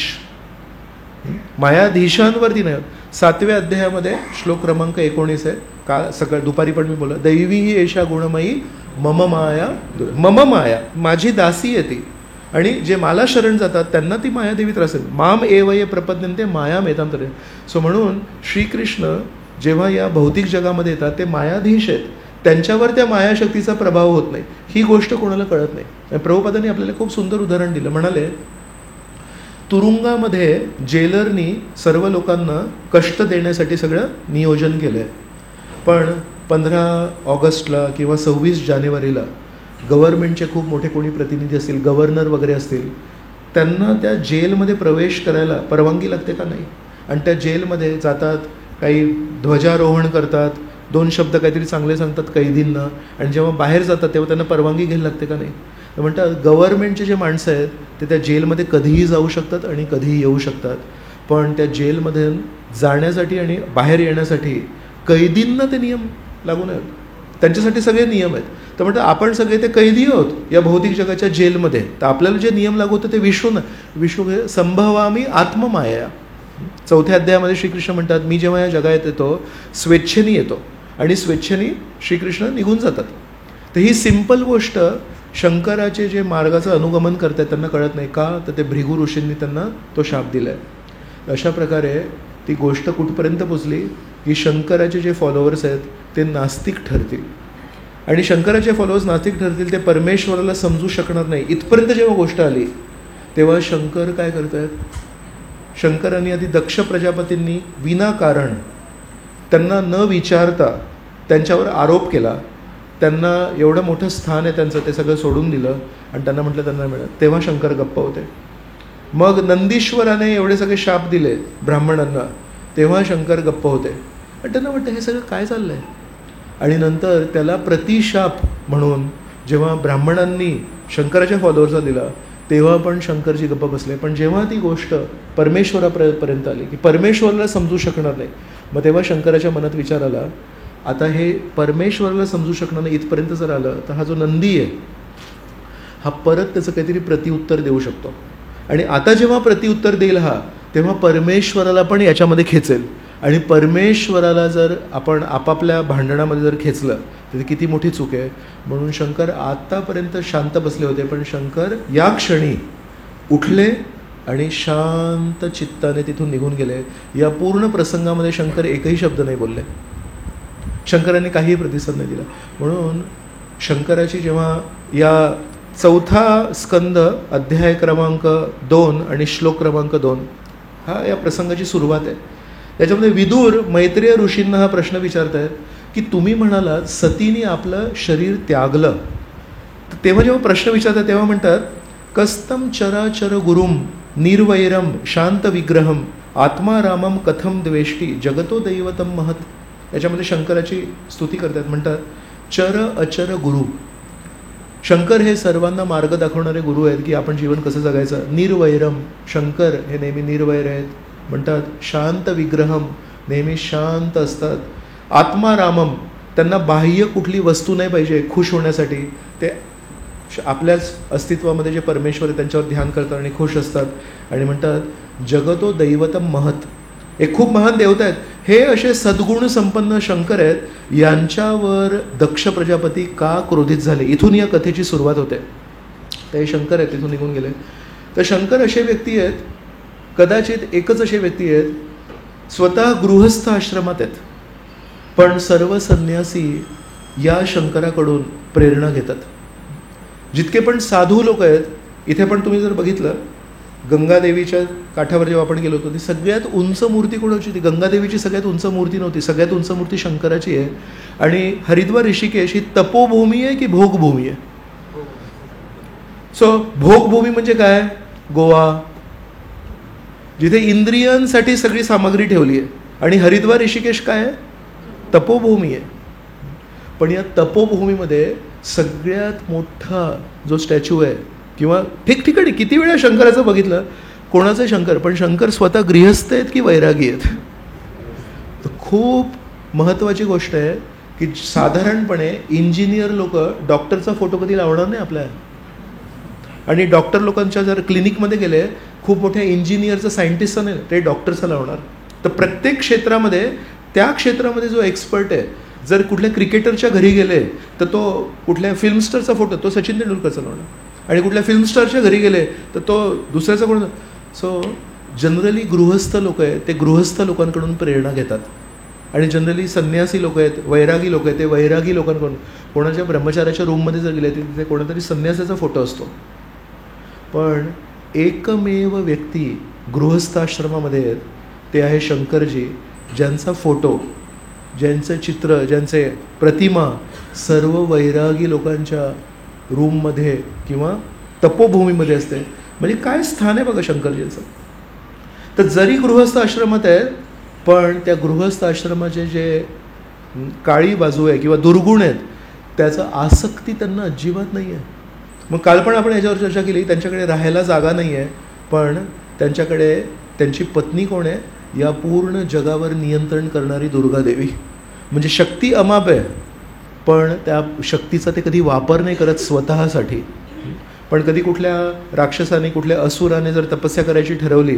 S1: मायाधीशांवरती नाही. 7व्या अध्यायामध्ये श्लोक क्रमांक 19 आहे. का सकाळ दुपारी पण मी बोललो, दैवी ही एषा गुणमयी मम माया, मम माया माझी दासी आहे ती, आणि जे मला शरण जातात त्यांना ती मायादेवी त्रास आहे. माम एव ये प्रपद्यन्ते मायाम येताम तरे. सो म्हणून श्रीकृष्ण जेव्हा या भौतिक जगामध्ये येतात ते मायाधीश आहेत, त्यांच्यावर त्या मायाशक्तीचा प्रभाव होत नाही. ही गोष्ट कोणाला कळत नाही. प्रभुपादांनी आपल्याला खूप सुंदर उदाहरण दिलं. म्हणाले तुरुंगामध्ये जेलरनी सर्व लोकांना कष्ट देण्यासाठी सगळं नियोजन केलं आहे. पण 15 ऑगस्टला किंवा 26 जानेवारीला गव्हर्नमेंटचे खूप मोठे कोणी प्रतिनिधी असतील, गव्हर्नर वगैरे असतील, त्यांना त्या जेलमध्ये प्रवेश करायला परवानगी लागते का नाही? आणि त्या जेलमध्ये जातात, काही ध्वजारोहण करतात, 2 शब्द काहीतरी चांगले सांगतात कैदींना, आणि जेव्हा बाहेर जातात तेव्हा त्यांना परवानगी घ्यायला लागते का नाही? तर म्हणतात गव्हर्नमेंटचे जे माणसं आहेत ते त्या जेलमध्ये कधीही जाऊ शकतात आणि कधीही येऊ शकतात. पण त्या जेलमध्ये जाण्यासाठी आणि बाहेर येण्यासाठी कैदींना ते नियम लागू नयेत. त्यांच्यासाठी सगळे नियम आहेत. तर म्हणतात आपण सगळे ते कैदी आहोत या भौतिक जगाच्या जेलमध्ये. तर आपल्याला जे नियम लागू होतं ते विष्णू संभवामी आत्ममाया. 4थ्या अध्यायामध्ये श्रीकृष्ण म्हणतात मी जेव्हा या जगात येतो स्वेच्छेने येतो आणि स्वेच्छेने श्रीकृष्ण निघून जातात. तर ही सिंपल गोष्ट शंकराचे जे मार्गाचं अनुगमन करतात त्यांना कळत नाही. का? तर ते भृगु ऋषींनी त्यांना तो शाप दिला आहे. अशा प्रकारे ती गोष्ट कुठपर्यंत पोचली की शंकराचे जे फॉलोअर्स आहेत ते नास्तिक ठरतील. आणि शंकराचे फॉलोअर्स नास्तिक ठरतील, ते परमेश्वराला समजू शकणार नाही. इथपर्यंत जेव्हा गोष्ट आली तेव्हा शंकर काय करत आहेत? शंकरांनी आधी दक्ष प्रजापतींनी विनाकारण त्यांना न विचारता त्यांच्यावर आरोप केला. त्यांना एवढं मोठं स्थान आहे त्यांचं, ते सगळं सोडून दिलं आणि त्यांना म्हटलं त्यांना मिळत. तेव्हा शंकर गप्प होते. मग नंदीश्वराने एवढे सगळे शाप दिले ब्राह्मणांना, तेव्हा शंकर गप्प होते. आणि त्यांना वाटतं हे सगळं काय चाललं आहे. आणि नंतर त्याला प्रतिशाप म्हणून जेव्हा ब्राह्मणांनी शंकराच्या फॉलोअर्सला दिला तेव्हा पण शंकरजी गप्प बसले. पण जेव्हा ती गोष्ट परमेश्वरापर्यंत आली की परमेश्वराला समजू शकणार नाही, मग तेव्हा शंकराच्या मनात विचार आला आता हे परमेश्वराला समजू शकणार नाही इथपर्यंत जर आलं तर हा जो नंदी आहे हा परत त्याचं काहीतरी प्रतिउत्तर देऊ शकतो. आणि आता जेव्हा प्रतिउत्तर देईल हा, तेव्हा परमेश्वराला पण याच्यामध्ये खेचेल. आणि परमेश्वराला जर आपण आपापल्या भांडणामध्ये जर खेचलं तर किती मोठी चूक आहे. म्हणून शंकर आत्तापर्यंत शांत बसले होते, पण शंकर या क्षणी उठले आणि शांत चित्ताने तिथून निघून गेले. या पूर्ण प्रसंगामध्ये शंकर एकही शब्द नाही बोलले. शंकरांनी काहीही प्रतिसाद नाही दिला. म्हणून शंकराची जेव्हा या 4था स्कंद अध्याय क्रमांक 2 आणि श्लोक क्रमांक 2 हा या प्रसंगाची सुरुवात आहे. याच्यामध्ये विदूर मैत्रेय ऋषींना हा प्रश्न विचारत आहेत की तुम्ही म्हणालात सतीने आपलं शरीर त्यागलं. तेव्हा जेव्हा प्रश्न विचारतात तेव्हा म्हणतात कस्तम चराचर गुरुम निर्वैरम शांत विग्रहम आत्मा रामम कथम द्वेष्टी जगतो दैवतम महत. याच्यामध्ये शंकराची स्तुती करतात. म्हणतात चर अचर गुरु. शंकर हे सर्वांना मार्ग दाखवणारे गुरु आहेत की आपण जीवन कसं जगायचं. निर्वैरम, शंकर हे नेहमी निर्वैर आहेत. म्हणतात शांत विग्रहम, नेहमी शांत असतात. आत्मा रामम, त्यांना बाह्य कुठली वस्तू नाही पाहिजे खुश होण्यासाठी, ते आपल्याच अस्तित्वामध्ये जे परमेश्वर आहे त्यांच्यावर ध्यान करतात आणि खुश असतात आणि म्हणतात जगतो दैवतम महत, एक खूप महान देवता आहेत. हे असे सद्गुण संपन्न शंकर आहेत, यांच्यावर दक्ष प्रजापती का क्रोधित झाले, इथून या कथेची सुरुवात होते. तर हे शंकर आहेत, तिथून निघून गेले. तर शंकर असे व्यक्ती आहेत, कदाचित एकच असे व्यक्ती आहेत, स्वतः गृहस्थ आश्रमात आहेत, पण सर्व संन्यासी या शंकराकडून प्रेरणा घेतात. जितके पण साधू लोक आहेत, इथे पण तुम्ही जर बघितलं गंगादेवीच्या काठावर जेव्हा आपण गेलो होतो, ती सगळ्यात उंच मूर्ती कोणाची होती? गंगादेवीची सगळ्यात उंच मूर्ती नव्हती, सगळ्यात उंच मूर्ती शंकराची आहे. आणि हरिद्वार ऋषिकेश ही तपोभूमी आहे की भोगभूमी आहे? सो भोगभूमी म्हणजे काय? गोवा, जिथे इंद्रियांसाठी सगळी सामग्री ठेवली आहे. आणि हरिद्वार ऋषिकेश काय आहे? तपोभूमी आहे. पण या तपोभूमीमध्ये सगळ्यात मोठा जो स्टॅच्यू आहे, किंवा ठिकठिकाणी किती वेळा शंकराचं बघितलं, कोणाचं शंकर, पण शंकर स्वतः गृहस्थ आहेत की वैरागी आहेत? तर खूप महत्त्वाची गोष्ट आहे की साधारणपणे इंजिनियर लोक डॉक्टरचा फोटो कधी लावणार नाही आपल्या. आणि डॉक्टर लोकांच्या जर क्लिनिकमध्ये गेले, खूप मोठ्या इंजिनियरचं सायंटिस्टचं नाही, ते डॉक्टरचं लावणार. तर प्रत्येक क्षेत्रामध्ये त्या क्षेत्रामध्ये जो एक्सपर्ट आहे, जर कुठल्या क्रिकेटरच्या घरी गेले तर तो कुठल्या फिल्म स्टारचा फोटो तो सचिन तेंडुलकरचा लावणार, आणि कुठल्या फिल्म स्टारच्या घरी गेले तर तो दुसऱ्याचा कोण. सो जनरली गृहस्थ लोक आहेत, ते गृहस्थ लोकांकडून प्रेरणा घेतात. आणि जनरली संन्यासी लोक आहेत, वैरागी लोक आहेत, ते वैरागी लोकांकडून. कोणाच्या ब्रह्मचार्याच्या रूममध्ये जर गेले तिथे कोणातरी संन्यासाचा फोटो असतो. पण एकमेव व्यक्ती गृहस्थ आश्रमामध्ये आहेत, ते आहे शंकरजी, ज्यांचा फोटो, ज्यांचं चित्र, ज्यांचे प्रतिमा सर्व वैरागी लोकांच्या रूममध्ये किंवा तपोभूमीमध्ये असते. म्हणजे काय स्थान आहे बघा शंकरजींचं. तर जरी गृहस्थ आश्रमात आहेत, पण त्या गृहस्थ आश्रमाचे जे काळी बाजू आहे किंवा दुर्गुण आहेत, त्याचं आसक्ती त्यांना अजिबात नाही आहे. मग काल पण आपण याच्यावर चर्चा केली, त्यांच्याकडे राहायला जागा नाही आहे, पण त्यांच्याकडे त्यांची पत्नी कोण आहे? या पूर्ण जगावर नियंत्रण करणारी दुर्गादेवी. म्हणजे शक्ती अमाप आहे, पण त्या शक्तीचा ते कधी वापर नाही करत स्वतःसाठी. पण कधी कुठल्या राक्षसाने, कुठल्या असुराने जर तपस्या करायची ठरवली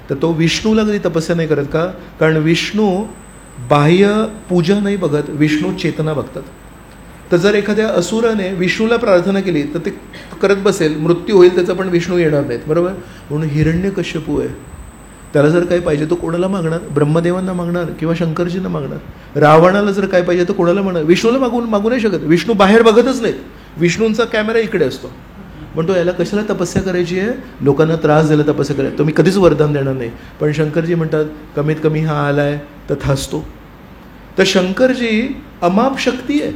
S1: तर तो विष्णूला कधी तपस्या नाही करत. का? कारण विष्णू बाह्य पूजा नाही बघत, विष्णू चेतना बघतात. तर जर एखाद्या असुराने विष्णूला प्रार्थना केली तर ते करत बसेल, मृत्यू होईल त्याचा, पण विष्णू येणार नाहीत, बरोबर. म्हणून हिरण्यकश्यपू आहे, त्याला जर काय पाहिजे तो कोणाला मागणार? ब्रह्मदेवांना मागणार किंवा शंकरजींना मागणार. रावणाला जर काय पाहिजे तो कोणाला मागणार? विष्णूला मागू नाही शकत. विष्णू बाहेर बघतच नाहीत, विष्णूंचा कॅमेरा इकडे असतो. म्हणतो याला कशाला तपस्या करायची आहे? लोकांना त्रास द्यायला तपस्या करायची, तुम्ही कधीच वरदान देणार नाही. पण शंकरजी म्हणतात कमीत कमी हा आलाय तर थासतो. तर शंकरजी अमाप शक्ती आहे.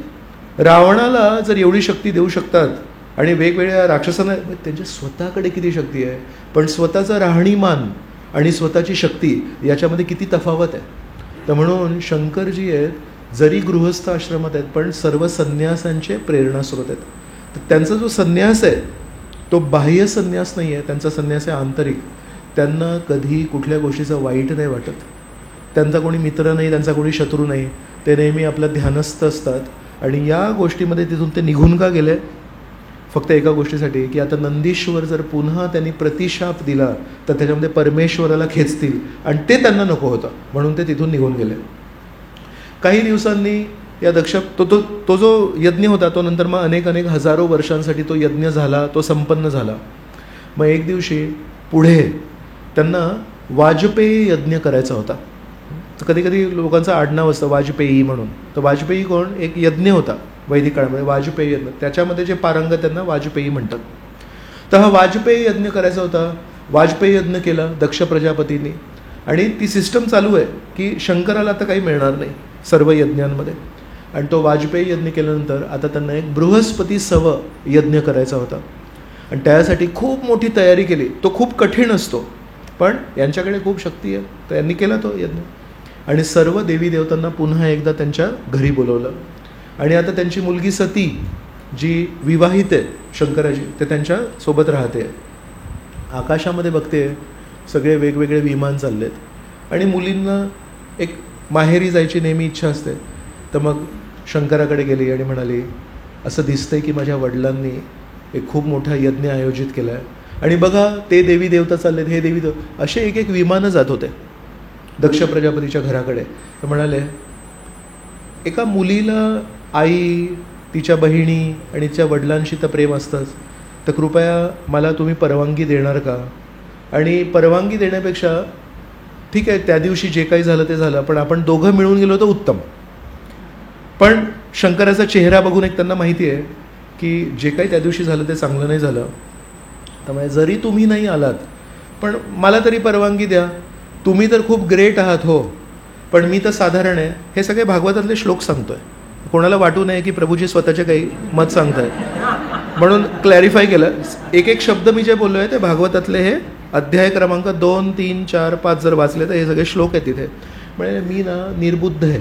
S1: रावणाला जर एवढी शक्ती देऊ शकतात आणि वेगवेगळ्या राक्षसांना, त्यांच्या स्वतःकडे किती शक्ती आहे, पण स्वतःचा राहणीमान आणि स्वतःची शक्ती याच्यामध्ये किती तफावत आहे. तर म्हणून शंकरजी आहेत, जरी गृहस्थ आश्रमात आहेत, पण सर्व संन्यासांचे प्रेरणास्रोत आहेत. तर त्यांचा जो संन्यास आहे तो बाह्य संन्यास नाही आहे, त्यांचा संन्यास आहे आंतरिक. त्यांना कधी कुठल्या गोष्टीचं वाईट नाही वाटत, त्यांचा कोणी मित्र नाही, त्यांचा कोणी शत्रू नाही, ते नेहमी आपलं ध्यानस्थ असतात. आणि या गोष्टीमध्ये तिथून ते निघून का गेले? फक्त एका गोष्टीसाठी, की आता नंदीश्वर जर पुन्हा त्यांनी प्रतिशाप दिला तर त्याच्यामध्ये परमेश्वराला खेचतील, आणि ते त्यांना नको होतं, म्हणून ते तिथून निघून गेले. काही दिवसांनी या तो जो यज्ञ होता तो नंतर मग अनेक हजारो वर्षांसाठी तो यज्ञ झाला, तो संपन्न झाला. मग एक दिवशी पुढे त्यांना वाजपेयी यज्ञ करायचा होता. कधी कधी लोकांचं आडनाव असतं वाजपेयी म्हणून. तर वाजपेयी कोण? एक यज्ञ होता वैदिक काळामध्ये, वाजपेयी यज्ञ. त्याच्यामध्ये जे पारंगत त्यांना वाजपेयी म्हणतात. तर हा वाजपेयी यज्ञ करायचा होता. वाजपेयी यज्ञ केला दक्ष प्रजापतींनी, आणि ती सिस्टम चालू आहे की शंकराला आता काही मिळणार नाही सर्व यज्ञांमध्ये. आणि तो वाजपेयी यज्ञ केल्यानंतर आता त्यांना एक बृहस्पती सव यज्ञ करायचा होता, आणि त्यासाठी खूप मोठी तयारी केली. तो खूप कठीण असतो, पण यांच्याकडे खूप शक्ती आहे, तर यांनी केला तो यज्ञ. आणि सर्व देवी देवतांना पुन्हा एकदा त्यांच्या घरी बोलवलं. आणि आता त्यांची मुलगी सती जी विवाहित आहे शंकराची, ते त्यांच्या सोबत राहते. आकाशामध्ये बघते सगळे वेगवेगळे विमान चाललेत, आणि मुलींना एक माहेरी जायची नेहमी इच्छा असते. तर मग शंकराकडे गेली आणि म्हणाली, असं दिसतंय की माझ्या वडिलांनी एक खूप मोठा यज्ञ आयोजित केला आहे. आणि बघा ते देवी देवता चाललेत, हे देवी देव असे एक एक विमानं जात होते दक्ष प्रजापतीच्या घराकडे. तर म्हणाले एका मुलीला आई, तिच्या बहिणी आणि तिच्या वडिलांशी तर प्रेम असतंच, तर कृपया मला तुम्ही परवानगी देणार का? आणि परवानगी देण्यापेक्षा ठीक आहे त्या दिवशी जे काही झालं ते झालं, पण आपण दोघं मिळून गेलो तर उत्तम. पण शंकराचा चेहरा बघून एक त्यांना माहिती आहे की जे काही त्या दिवशी झालं ते चांगलं नाही झालं. त्यामुळे जरी तुम्ही नाही आलात पण मला तरी परवानगी द्या. तुम्ही तर खूप ग्रेट आहात हो, पण मी तर साधारण आहे. हे सगळे भागवतातले श्लोक सांगतोय, कोणाला वाटू नये की प्रभूजी स्वतःचे काही मत सांगतायत म्हणून क्लॅरिफाय केलं. एक एक शब्द मी जे बोललो आहे ते भागवतातले हे अध्याय क्रमांक 2, 3, 4, 5 जर वाचले तर हे सगळे श्लोक आहेत तिथे. म्हणजे मी ना निर्बुद्ध आहे,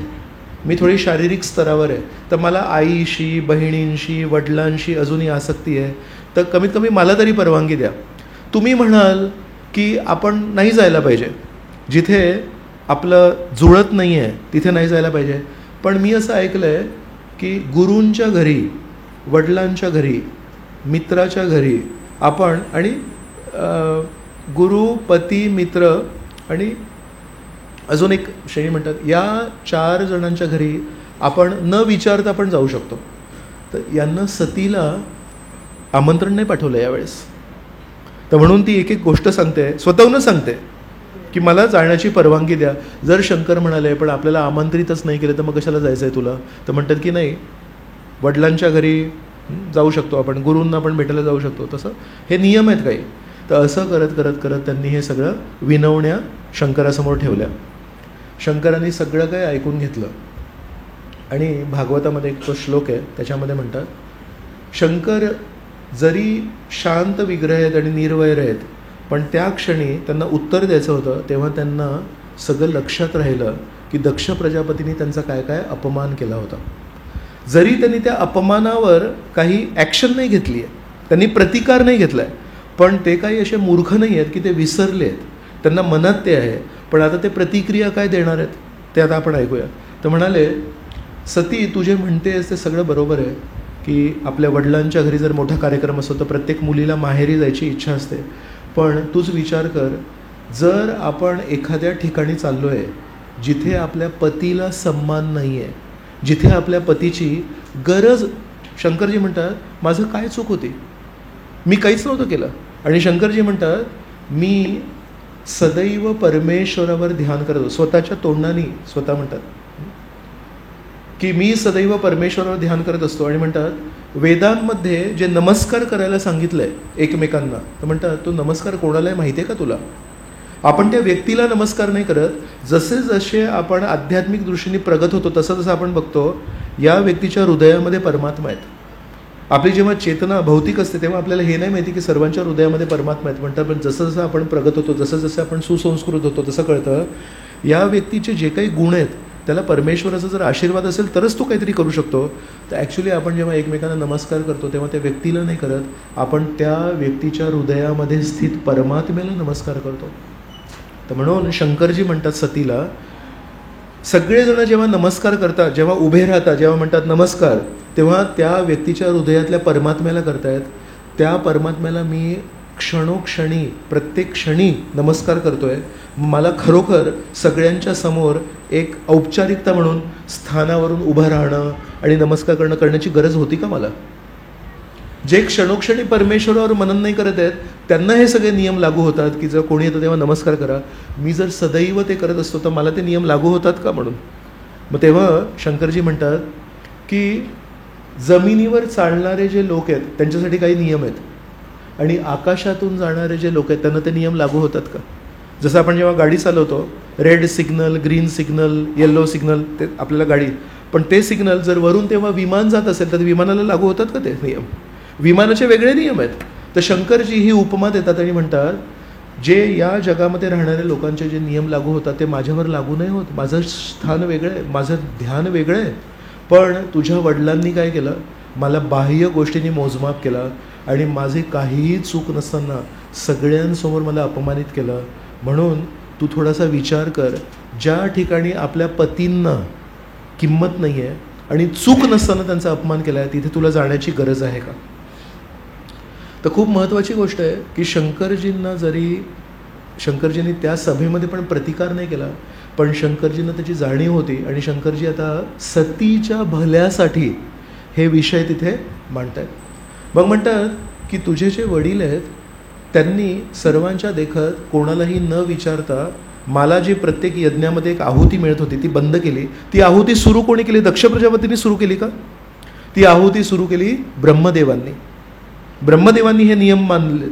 S1: मी थोडी शारीरिक स्तरावर आहे, तर मला आईशी, बहिणींशी, वडिलांशी अजूनही आसक्ती आहे. तर कमीत कमी मला तरी परवानगी द्या. तुम्ही म्हणाल की आपण नाही जायला पाहिजे, जिथे आपलं जुळत नाही आहे तिथे नाही जायला पाहिजे. पण मी असं ऐकलं आहे की गुरूंच्या घरी, वडिलांच्या घरी, मित्राच्या घरी आपण आणि गुरु, पती, मित्र आणि अजून एक श्रेणी म्हणतात, या 4 जणांच्या घरी आपण न विचारता आपण जाऊ शकतो. तर यांना सतीला आमंत्रण नाही पाठवलं यावेळेस. तर म्हणून ती एक एक गोष्ट सांगते, स्वतःहूनच सांगते की मला जाण्याची परवानगी द्या. जर शंकर म्हणाले पण आपल्याला आमंत्रितच नाही केलं तर मग कशाला जायचं आहे तुला? तर म्हणतात की नाही, वडिलांच्या घरी जाऊ शकतो आपण, गुरूंना पण भेटायला जाऊ शकतो, तसं हे नियम आहेत काही. तर असं करत करत करत त्यांनी हे सगळं विनवण्या शंकरासमोर ठेवल्या. शंकरांनी सगळं काही ऐकून घेतलं. आणि भागवतामध्ये एक तो श्लोक आहे त्याच्यामध्ये म्हणतात, शंकर जरी शांत विग्रह आहेत आणि निर्वैर आहेत, पण त्या क्षणी त्यांना उत्तर द्यायचं होतं तेव्हा त्यांना सगळं लक्षात राहिलं की दक्ष प्रजापतींनी त्यांचा काय काय अपमान केला होता. जरी त्यांनी त्या अपमानावर काही ॲक्शन नाही घेतली आहे, त्यांनी प्रतिकार नाही घेतला आहे, पण ते काही असे मूर्ख नाही आहेत की ते विसरले आहेत, त्यांना मनात ते आहे. पण आता ते प्रतिक्रिया काय देणार आहेत ते आता आपण ऐकूया. तर म्हणाले, सती तू जे म्हणतेस ते सगळं बरोबर आहे की आपल्या वडिलांच्या घरी जर मोठा कार्यक्रम असतो तर प्रत्येक मुलीला माहेरी जायची इच्छा असते. पण तूच विचार कर, जर आपण एखाद्या ठिकाणी चाललो आहे जिथे आपल्या पतीला सन्मान नाही आहे, जिथे आपल्या पतीची गरज, शंकरजी म्हणतात माझं काय चूक होती, मी काहीच नव्हतं केलं. आणि शंकरजी म्हणतात मी सदैव परमेश्वरावर ध्यान करत होतो. स्वतःच्या तोंडाने स्वतः म्हणतात की मी सदैव परमेश्वरावर ध्यान करत असतो. आणि म्हणतात वेदांमध्ये जे नमस्कार करायला सांगितलं आहे एकमेकांना, तर म्हणतात तो नमस्कार कोणालाही माहिती आहे का तुला? आपण त्या व्यक्तीला नमस्कार नाही करत, जसे जसे आपण आध्यात्मिक दृष्टीने प्रगत होतो तसं तसं आपण बघतो या व्यक्तीच्या हृदयामध्ये परमात्मा आहेत. आपली जेव्हा चेतना भौतिक असते तेव्हा आपल्याला हे नाही माहिती की सर्वांच्या हृदयामध्ये परमात्मा आहेत. म्हणतात पण जसं जसं आपण प्रगत होतो, जसं जसं आपण सुसंस्कृत होतो तसं कळतं या व्यक्तीचे जे काही गुण आहेत त्याला परमेश्वराचा जर आशीर्वाद असेल तरच तो काहीतरी करू शकतो. तर ॲक्च्युली आपण जेव्हा एकमेकांना नमस्कार करतो तेव्हा त्या व्यक्तीला नाही करत, आपण त्या व्यक्तीच्या हृदयामध्ये स्थित परमात्म्याला नमस्कार करतो. तर म्हणून शंकरजी म्हणतात सतीला, सगळेजण जेव्हा नमस्कार करतात, जेव्हा उभे राहतात, जेव्हा म्हणतात नमस्कार, तेव्हा त्या व्यक्तीच्या हृदयातल्या परमात्म्याला करतायत. त्या परमात्म्याला मी क्षणोक्षणी, प्रत्येक क्षणी नमस्कार करतोय. मला खरोखर सगळ्यांच्या समोर एक औपचारिकता म्हणून स्थानावरून उभं राहणं आणि नमस्कार करण्याची गरज होती का मला? जे क्षणोक्षणी परमेश्वरावर मनन नाही करत आहेत त्यांना हे सगळे नियम लागू होतात की जर कोणी येतं तेव्हा नमस्कार करा. मी जर सदैव ते करत असतो तर मला ते नियम लागू होतात का म्हणून? मग तेव्हा शंकरजी म्हणतात की जमिनीवर चालणारे जे लोक आहेत त्यांच्यासाठी काही नियम आहेत आणि आकाशातून जाणारे जे लोक आहेत त्यांना ते नियम लागू होतात का? जसं आपण जेव्हा गाडी चालवतो, red signal, green signal, yellow signal, ते आपल्याला गाडी, पण ते सिग्नल जर वरून तेव्हा विमान जात असेल तर विमानाला लागू होतात का ते नियम? विमानाचे वेगळे नियम आहेत. तर शंकरजी ही उपमा देतात आणि म्हणतात जे या जगामध्ये राहणाऱ्या लोकांचे जे नियम लागू होतात ते माझ्यावर लागू नाही होत. माझं स्थान वेगळं आहे, माझं ध्यान वेगळं आहे. पण तुझ्या वडिलांनी काय केलं, मला बाह्य गोष्टींनी मोजमाप केला आणि माझे काहीही चूक नसताना सगळ्यांसमोर मला अपमानित केलं. म्हणून तू थोडासा विचार कर, ज्या ठिकाणी आपल्या पतींना किंमत नाही आहे आणि चूक नसताना त्यांचा अपमान केला आहे तिथे तुला जाण्याची गरज आहे का? तर खूप महत्त्वाची गोष्ट आहे की शंकरजींनी त्या सभेमध्ये पण प्रतिकार नाही केला, पण शंकरजींना त्याची जाणीव होती आणि शंकरजी आता सतीच्या भल्यासाठी हे विषय तिथे मांडत आहेत. मग म्हणतात की तुझे जे वडील आहेत त्यांनी सर्वांच्या देखत कोणालाही न विचारता मला जी प्रत्येक यज्ञामध्ये एक आहुती मिळत होती ती बंद केली. ती आहुती सुरू कोणी केली? दक्ष प्रजापतींनी सुरू केली का? ती आहुती सुरू केली ब्रह्मदेवांनी. ब्रह्मदेवांनी हे नियम मानले.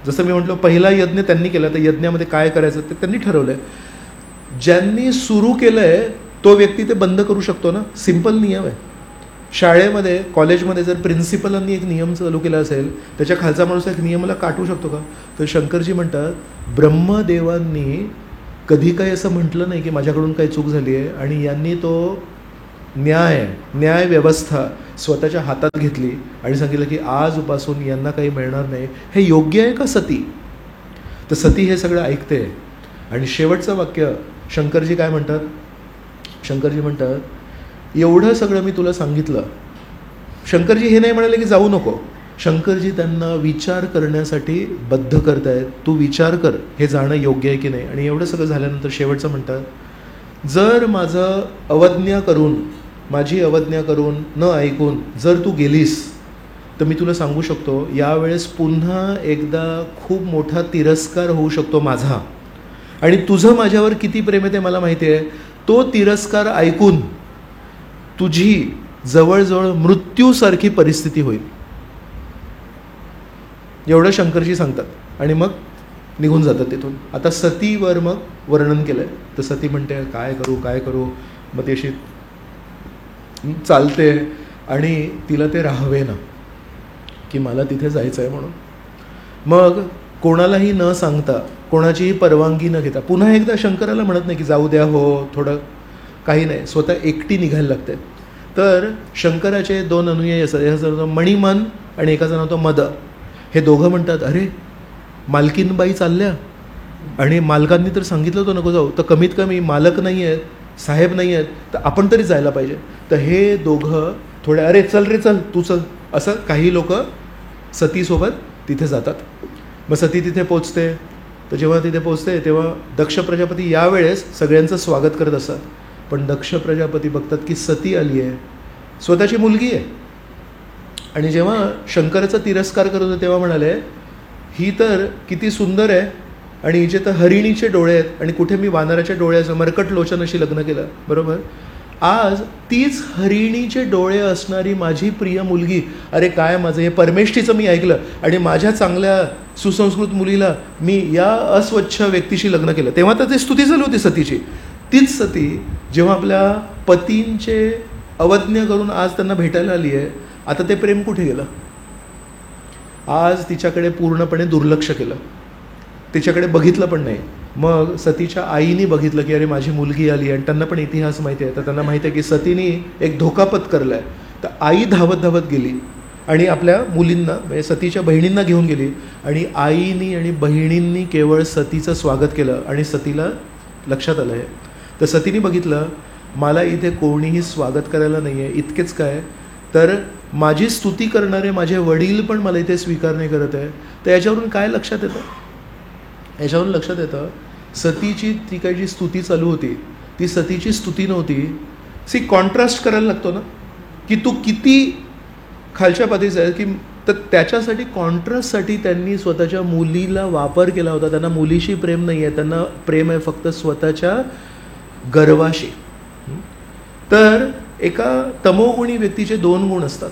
S1: जसं मी म्हटलं पहिला यज्ञ त्यांनी केला, तर यज्ञामध्ये काय करायचं ते त्यांनी ठरवलंय. ज्यांनी सुरू केलंय तो व्यक्ती ते बंद करू शकतो ना. सिंपल नियम आहे. शाळेमध्ये कॉलेजमध्ये जर प्रिन्सिपलांनी एक नियम चालू केला असेल, त्याच्या खालचा माणूस एक नियमाला काटू शकतो का? तर शंकरजी म्हणतात ब्रह्मदेवांनी कधी काही असं म्हटलं नाही की माझ्याकडून काही चूक झाली आहे, आणि यांनी तो न्याय व्यवस्था स्वतःच्या हातात घेतली आणि सांगितलं की आजपासून यांना काही मिळणार नाही. हे योग्य आहे का सती? तर सती हे सगळं ऐकते. आणि शेवटचं वाक्य शंकरजी काय म्हणतात? शंकरजी म्हणतात एवढं सगळं मी तुला सांगितलं. शंकरजी हे नाही म्हणाले की जाऊ नको. शंकरजी त्यांना विचार करण्यासाठी बद्ध करतायत. तू विचार कर हे जाणं योग्य आहे की नाही. आणि एवढं सगळं झाल्यानंतर शेवटचं म्हणतात जर माझी अवज्ञा करून न ऐकून जर तू गेलीस तर मी तुला सांगू शकतो यावेळेस पुन्हा एकदा खूप मोठा तिरस्कार होऊ शकतो माझा. आणि तुझं माझ्यावर किती प्रेम आहे ते मला माहिती आहे. तो तिरस्कार ऐकून तुझी जवळजवळ मृत्यूसारखी परिस्थिती होईल. एवढं शंकरजी सांगतात आणि मग निघून जातात तिथून. आता सतीवर मग वर्णन केलं आहे. तर सती म्हणते काय करू. मग ती अशी चालते आणि तिला ते राहावे ना की मला तिथे जायचं आहे म्हणून. मग कोणालाही न सांगता कोणाचीही परवानगी न घेता पुन्हा एकदा शंकराला म्हणत नाही की जाऊ द्या हो थोडं, काही नाही, स्वतः एकटी निघायला लागते. तर शंकराचे 2 अनुयायी असतात. एकाचं नाव मणिमन आणि एकाचं नाव मद. हे दोघं म्हणतात अरे मालकीनबाई चालल्या आणि मालकांनी तर सांगितलं होतं नको जाऊ, तर कमीत कमी मालक नाही आहेत, साहेब नाही आहेत, तर आपण तरी जायला पाहिजे. तर हे दोघं थोडे अरे चल रे चल तू चल असं काही लोक सतीसोबत तिथे जातात. मग सती तिथे पोचते. तर जेव्हा तिथे पोचते तेव्हा दक्ष प्रजापती यावेळेस सगळ्यांचं स्वागत करत असतात. पण दक्ष प्रजापती बघतात की सती आली आहे, स्वतःची मुलगी आहे. आणि जेव्हा शंकराचा तिरस्कार करत होते तेव्हा म्हणाले ही तर किती सुंदर आहे आणि हिचे तर हरिणीचे डोळे आहेत आणि कुठे मी वानराच्या डोळ्याचं मरकट लोचनाशी लग्न केलं. बरोबर. आज तीच हरिणीचे डोळे असणारी माझी प्रिय मुलगी, अरे काय माझं हे परमेष्ठीचं मी ऐकलं आणि माझ्या चांगल्या सुसंस्कृत मुलीला मी या अस्वच्छ व्यक्तीशी लग्न केलं. तेव्हा तर ती स्तुती झाली होती सतीची. तीच सती जेव्हा आपल्या पतींचे अवज्ञा करून आज त्यांना भेटायला आली आहे, आता ते प्रेम कुठे गेलं? आज तिच्याकडे पूर्णपणे दुर्लक्ष केलं, तिच्याकडे बघितलं पण नाही. मग सतीच्या आईनी बघितलं की अरे माझी मुलगी आली आणि त्यांना पण इतिहास माहिती आहे. तर त्यांना माहिती आहे की सतीने एक धोका पत्करला आहे. तर आई धावत धावत गेली आणि आपल्या मुलींना म्हणजे सतीच्या बहिणींना घेऊन गेली आणि आईनी आणि बहिणींनी केवळ सतीचं स्वागत केलं आणि सतीला लक्षात आलं आहे. तर सतीने बघितलं मला इथे कोणीही स्वागत करायला नाही आहे. इतकेच काय तर माझी स्तुती करणारे माझे वडील पण मला इथे स्वीकार नाही करत आहे. तर याच्यावरून काय लक्षात येतं? याच्यावरून लक्षात येतं सतीची ती काही जी स्तुती चालू होती ती सतीची स्तुती नव्हती. कॉन्ट्रास्ट करायला लागतो ना की तू किती खालच्या पातळीचा आहे की. तर त्याच्यासाठी कॉन्ट्रास्टसाठी त्यांनी स्वतःच्या मुलीला वापर केला होता. त्यांना मुलीशी प्रेम नाही आहे, त्यांना प्रेम आहे फक्त स्वतःच्या गर्वाशी. तर एका तमोगुणी व्यक्तीचे 2 गुण असतात.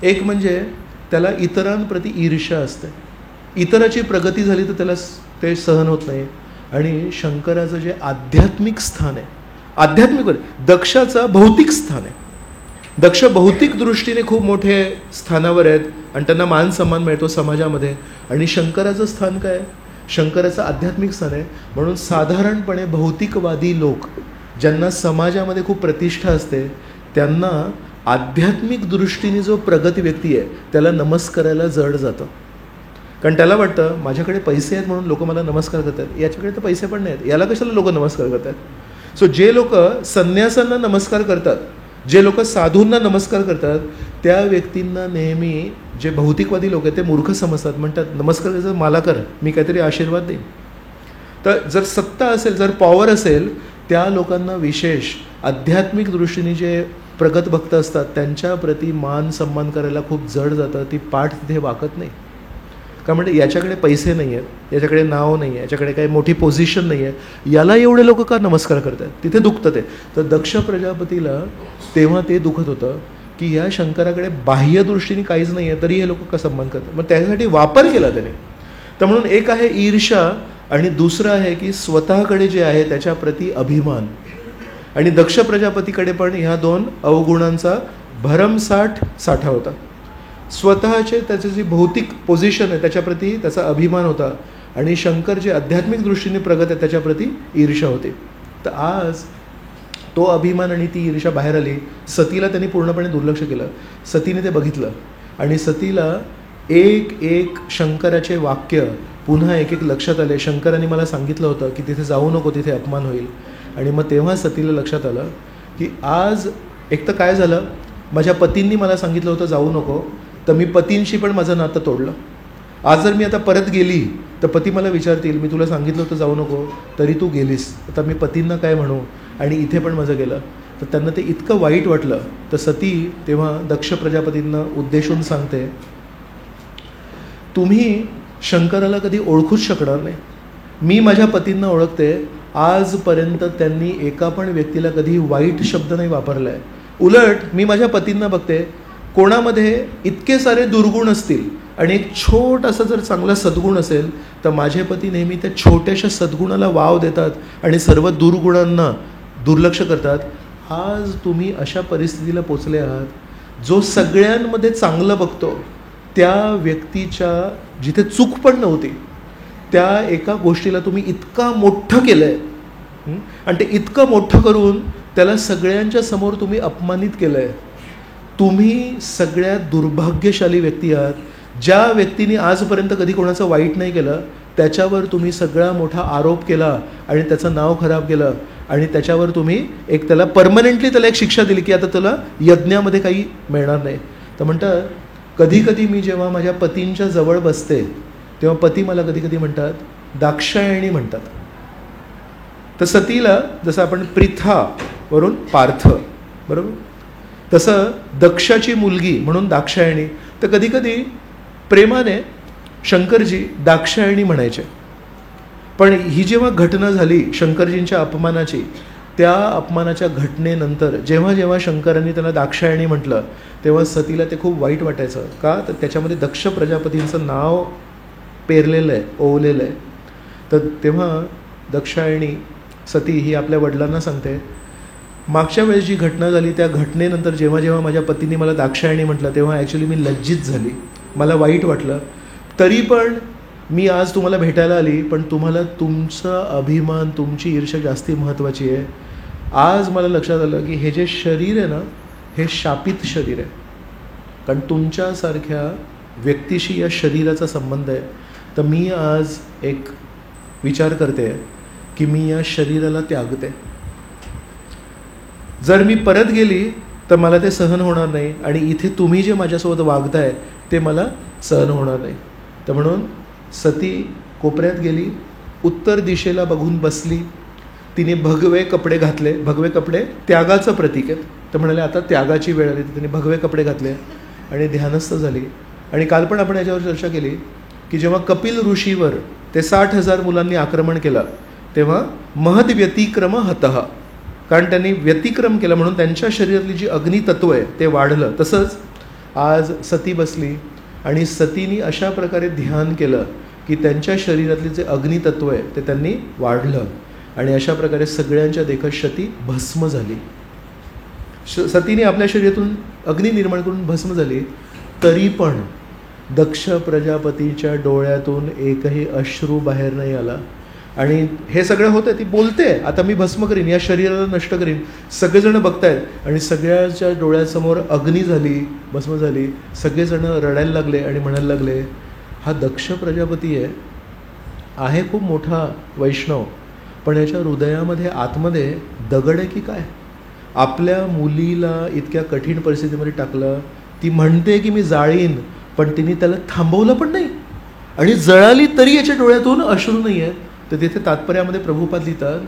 S1: एक म्हणजे त्याला इतरांप्रती ईर्ष्या असते, इतराची प्रगती झाली तर त्याला ते सहन होत नाही. आणि शंकराचं जे आध्यात्मिक स्थान आहे, आध्यात्मिक दक्षाचं भौतिक स्थान आहे. दक्ष भौतिक दृष्टीने खूप मोठे स्थानावर आहेत आणि त्यांना मान सन्मान मिळतो समाजामध्ये. आणि शंकराचं स्थान काय? शंकराचं आध्यात्मिक स्थान आहे. म्हणून साधारणपणे भौतिकवादी लोक ज्यांना समाजामध्ये खूप प्रतिष्ठा असते त्यांना आध्यात्मिक दृष्टीने जो प्रगती व्यक्ती आहे त्याला नमस्काराला जड जातं. कारण त्याला वाटतं माझ्याकडे पैसे आहेत म्हणून लोक मला नमस्कार करतात, याच्याकडे तर पैसे पण नाहीत, याला कशाला लोक नमस्कार करतात. सो जे लोक संन्यासांना नमस्कार करतात जे लोक साधूंना नमस्कार करतात त्या व्यक्तींना नेहमी जे भौतिकवादी लोक आहेत ते मूर्ख समजतात, म्हणतात नमस्कार करायचं मला कर, मी काहीतरी आशीर्वाद देईन. तर जर सत्ता असेल, जर पॉवर असेल, त्या लोकांना विशेष आध्यात्मिक दृष्टीने जे प्रगत भक्त असतात त्यांच्याप्रती मान सन्मान करायला खूप जड जातं. ती पाठ तिथे वाकत नाही. का म्हणजे याच्याकडे पैसे नाही आहेत, याच्याकडे नाव नाही आहे, याच्याकडे काही मोठी पोझिशन नाही आहे, याला एवढे लोक का नमस्कार करतात, तिथे दुखतं ते. तर दक्ष प्रजापतीला तेव्हा ते दुखत होतं की या शंकराकडे बाह्य दृष्टीने काहीच नाही आहे तरी हे लोक का सन्मान करतात. मग त्यासाठी वापर केला त्याने. तर म्हणून एक आहे ईर्ष्या आणि दुसरं आहे की स्वतःकडे जे आहे त्याच्याप्रती अभिमान. आणि दक्ष प्रजापतीकडे पण ह्या दोन अवगुणांचा भरमसाठ साठा होता. स्वतःचे त्याची जी भौतिक पोझिशन आहे त्याच्याप्रती त्याचा अभिमान होता आणि शंकर जे आध्यात्मिक दृष्टीने प्रगत आहे त्याच्याप्रती ईर्ष्या होते. तर आज तो अभिमान आणि ती ईर्ष्या बाहेर आली. सतीला त्यांनी पूर्णपणे दुर्लक्ष केलं. सतीने ते बघितलं आणि सतीला एक एक शंकराचे वाक्य पुन्हा एक एक लक्षात आले. शंकरांनी मला सांगितलं होतं की तिथे जाऊ नको, तिथे अपमान होईल. आणि मग तेव्हा सतीला लक्षात आलं की आज एक तर काय झालं, माझ्या पतींनी मला सांगितलं होतं जाऊ नको, तर मी पतींशी पण माझं नातं तोडलं. आज जर मी आता परत गेली तर पती मला विचारतील मी तुला सांगितलं होतं जाऊ नको तरी तू गेलीस, आता मी पतींना काय म्हणू, आणि इथे पण माझं गेलं. तर त्यांना ते इतकं वाईट वाटलं. तर सती तेव्हा दक्ष प्रजापतींना उद्देशून सांगते, तुम्ही शंकराला कधी ओळखूच शकणार नाही. मी माझ्या पतींना ओळखते, आजपर्यंत त्यांनी एका पण व्यक्तीला कधी वाईट शब्द नाही वापरला आहे. उलट मी माझ्या पतींना बघते, कोणामध्ये इतके सारे दुर्गुण असतील आणि एक छोटासा जर चांगला सद्गुण असेल तर माझे पती नेहमी त्या छोट्याशा सद्गुणाला वाव देतात आणि सर्व दुर्गुणांना दुर्लक्ष करतात. आज तुम्ही अशा परिस्थितीला पोचले आहात, जो सगळ्यांमध्ये चांगलं बघतो त्या व्यक्तीच्या जिथे चूक पण नव्हती त्या एका गोष्टीला तुम्ही इतका मोठं केलं आहे आणि ते इतकं मोठं करून त्याला सगळ्यांच्या समोर तुम्ही अपमानित केलं आहे. तुम्ही सगळ्यात दुर्भाग्यशाली व्यक्ती आहात. ज्या व्यक्तीने आजपर्यंत कधी कोणाचं वाईट नाही केलं त्याच्यावर तुम्ही सगळा मोठा आरोप केला आणि त्याचं नाव खराब केलं आणि त्याच्यावर तुम्ही एक त्याला परमनंटली त्याला एक शिक्षा दिली की आता तुला यज्ञामध्ये काही मिळणार नाही. तर म्हणतात कधी कधी मी जेव्हा माझ्या पतींच्या जवळ बसते तेव्हा पती मला कधी कधी म्हणतात दाक्षायणी म्हणतात. तर सतीला जसं आपण प्रिथा वरून पार्थ, बरोबर, तसं दक्षाची मुलगी म्हणून दाक्षायणी. तर कधी कधी प्रेमाने शंकरजी दाक्षायणी म्हणायचे. पण ही जेव्हा घटना झाली शंकरजींच्या अपमानाची, त्या अपमानाच्या घटनेनंतर जेव्हा जेव्हा शंकरांनी त्यांना दाक्षायणी म्हटलं तेव्हा सतीला ते खूप वाईट वाटायचं. का तर त्याच्यामध्ये दक्ष प्रजापतींचं नाव पेरलेलं आहे, ओवलेलं आहे. तर तेव्हा दक्षायणी सती ही आपल्या वडिलांना सांगते, मागच्या वेळेस जी घटना झाली त्या घटनेनंतर जेव्हा जेव्हा माझ्या पतींनी मला दाक्षायणी म्हटलं तेव्हा ॲक्च्युली मी लज्जित झाली, मला वाईट वाटलं. तरी पण मी आज तुम्हाला भेटायला आली, पण तुम्हाला तुमचा अभिमान, तुमची ईर्ष्या जास्ती महत्त्वाची आहे. आज मला लक्षात आलं की हे जे शरीर आहे ना हे शापित शरीर आहे, कारण तुमच्यासारख्या व्यक्तीशी या शरीराचा संबंध आहे. तर मी आज एक विचार करते की मी या शरीराला त्यागते. जर मी परत गेली तर मला ते सहन होणार नाही आणि इथे तुम्ही जे माझ्यासोबत वागताय ते मला सहन होणार नाही. तर म्हणून सती कोपऱ्यात गेली, उत्तर दिशेला बघून बसली. तिने भगवे कपडे घातले. भगवे कपडे त्यागाचं प्रतीक आहेत. तर म्हणाले आता त्यागाची वेळ आली. तिने भगवे कपडे घातले आणि ध्यानस्थ झाली. आणि काल पण आपण याच्यावर चर्चा केली की जेव्हा कपिल ऋषीवर ते 60,000 मुलांनी आक्रमण केलं तेव्हा महद व्यतिक्रम हतः, कारण त्यांनी व्यतिक्रम केलं म्हणून त्यांच्या शरीरातली जी अग्नितत्व आहे ते वाढलं. तसंच आज सती बसली आणि सतीनी अशा प्रकारे ध्यान केलं की त्यांच्या शरीरातले जे अग्नितत्व आहे ते त्यांनी वाढलं आणि अशा प्रकारे सगळ्यांच्या देखत सती भस्म झाली. सतीने आपल्या शरीरातून अग्नी निर्माण करून भस्म झाली. तरी पण दक्ष प्रजापतीच्या डोळ्यातून एकही अश्रू बाहेर नाही आला. आणि हे सगळं होतं, ती बोलते आता मी भस्म करीन, या शरीराला नष्ट करीन. सगळेजण बघतायत आणि सगळ्याच्या डोळ्यासमोर अग्नी झाली, भस्म झाली. सगळेजण रडायला लागले आणि म्हणायला लागले हा दक्ष प्रजापती आहे खूप मोठा वैष्णव, पण याच्या हृदयामध्ये आतमध्ये दगड आहे की काय. आपल्या मुलीला इतक्या कठीण परिस्थितीमध्ये टाकलं. ती म्हणते की मी जाळीन, पण तिने त्याला थांबवलं पण नाही, आणि जळाली तरी याच्या डोळ्यातून अश्रू नाही आहेत. तर तिथे तात्पर्यामध्ये प्रभुपाद लिहितात,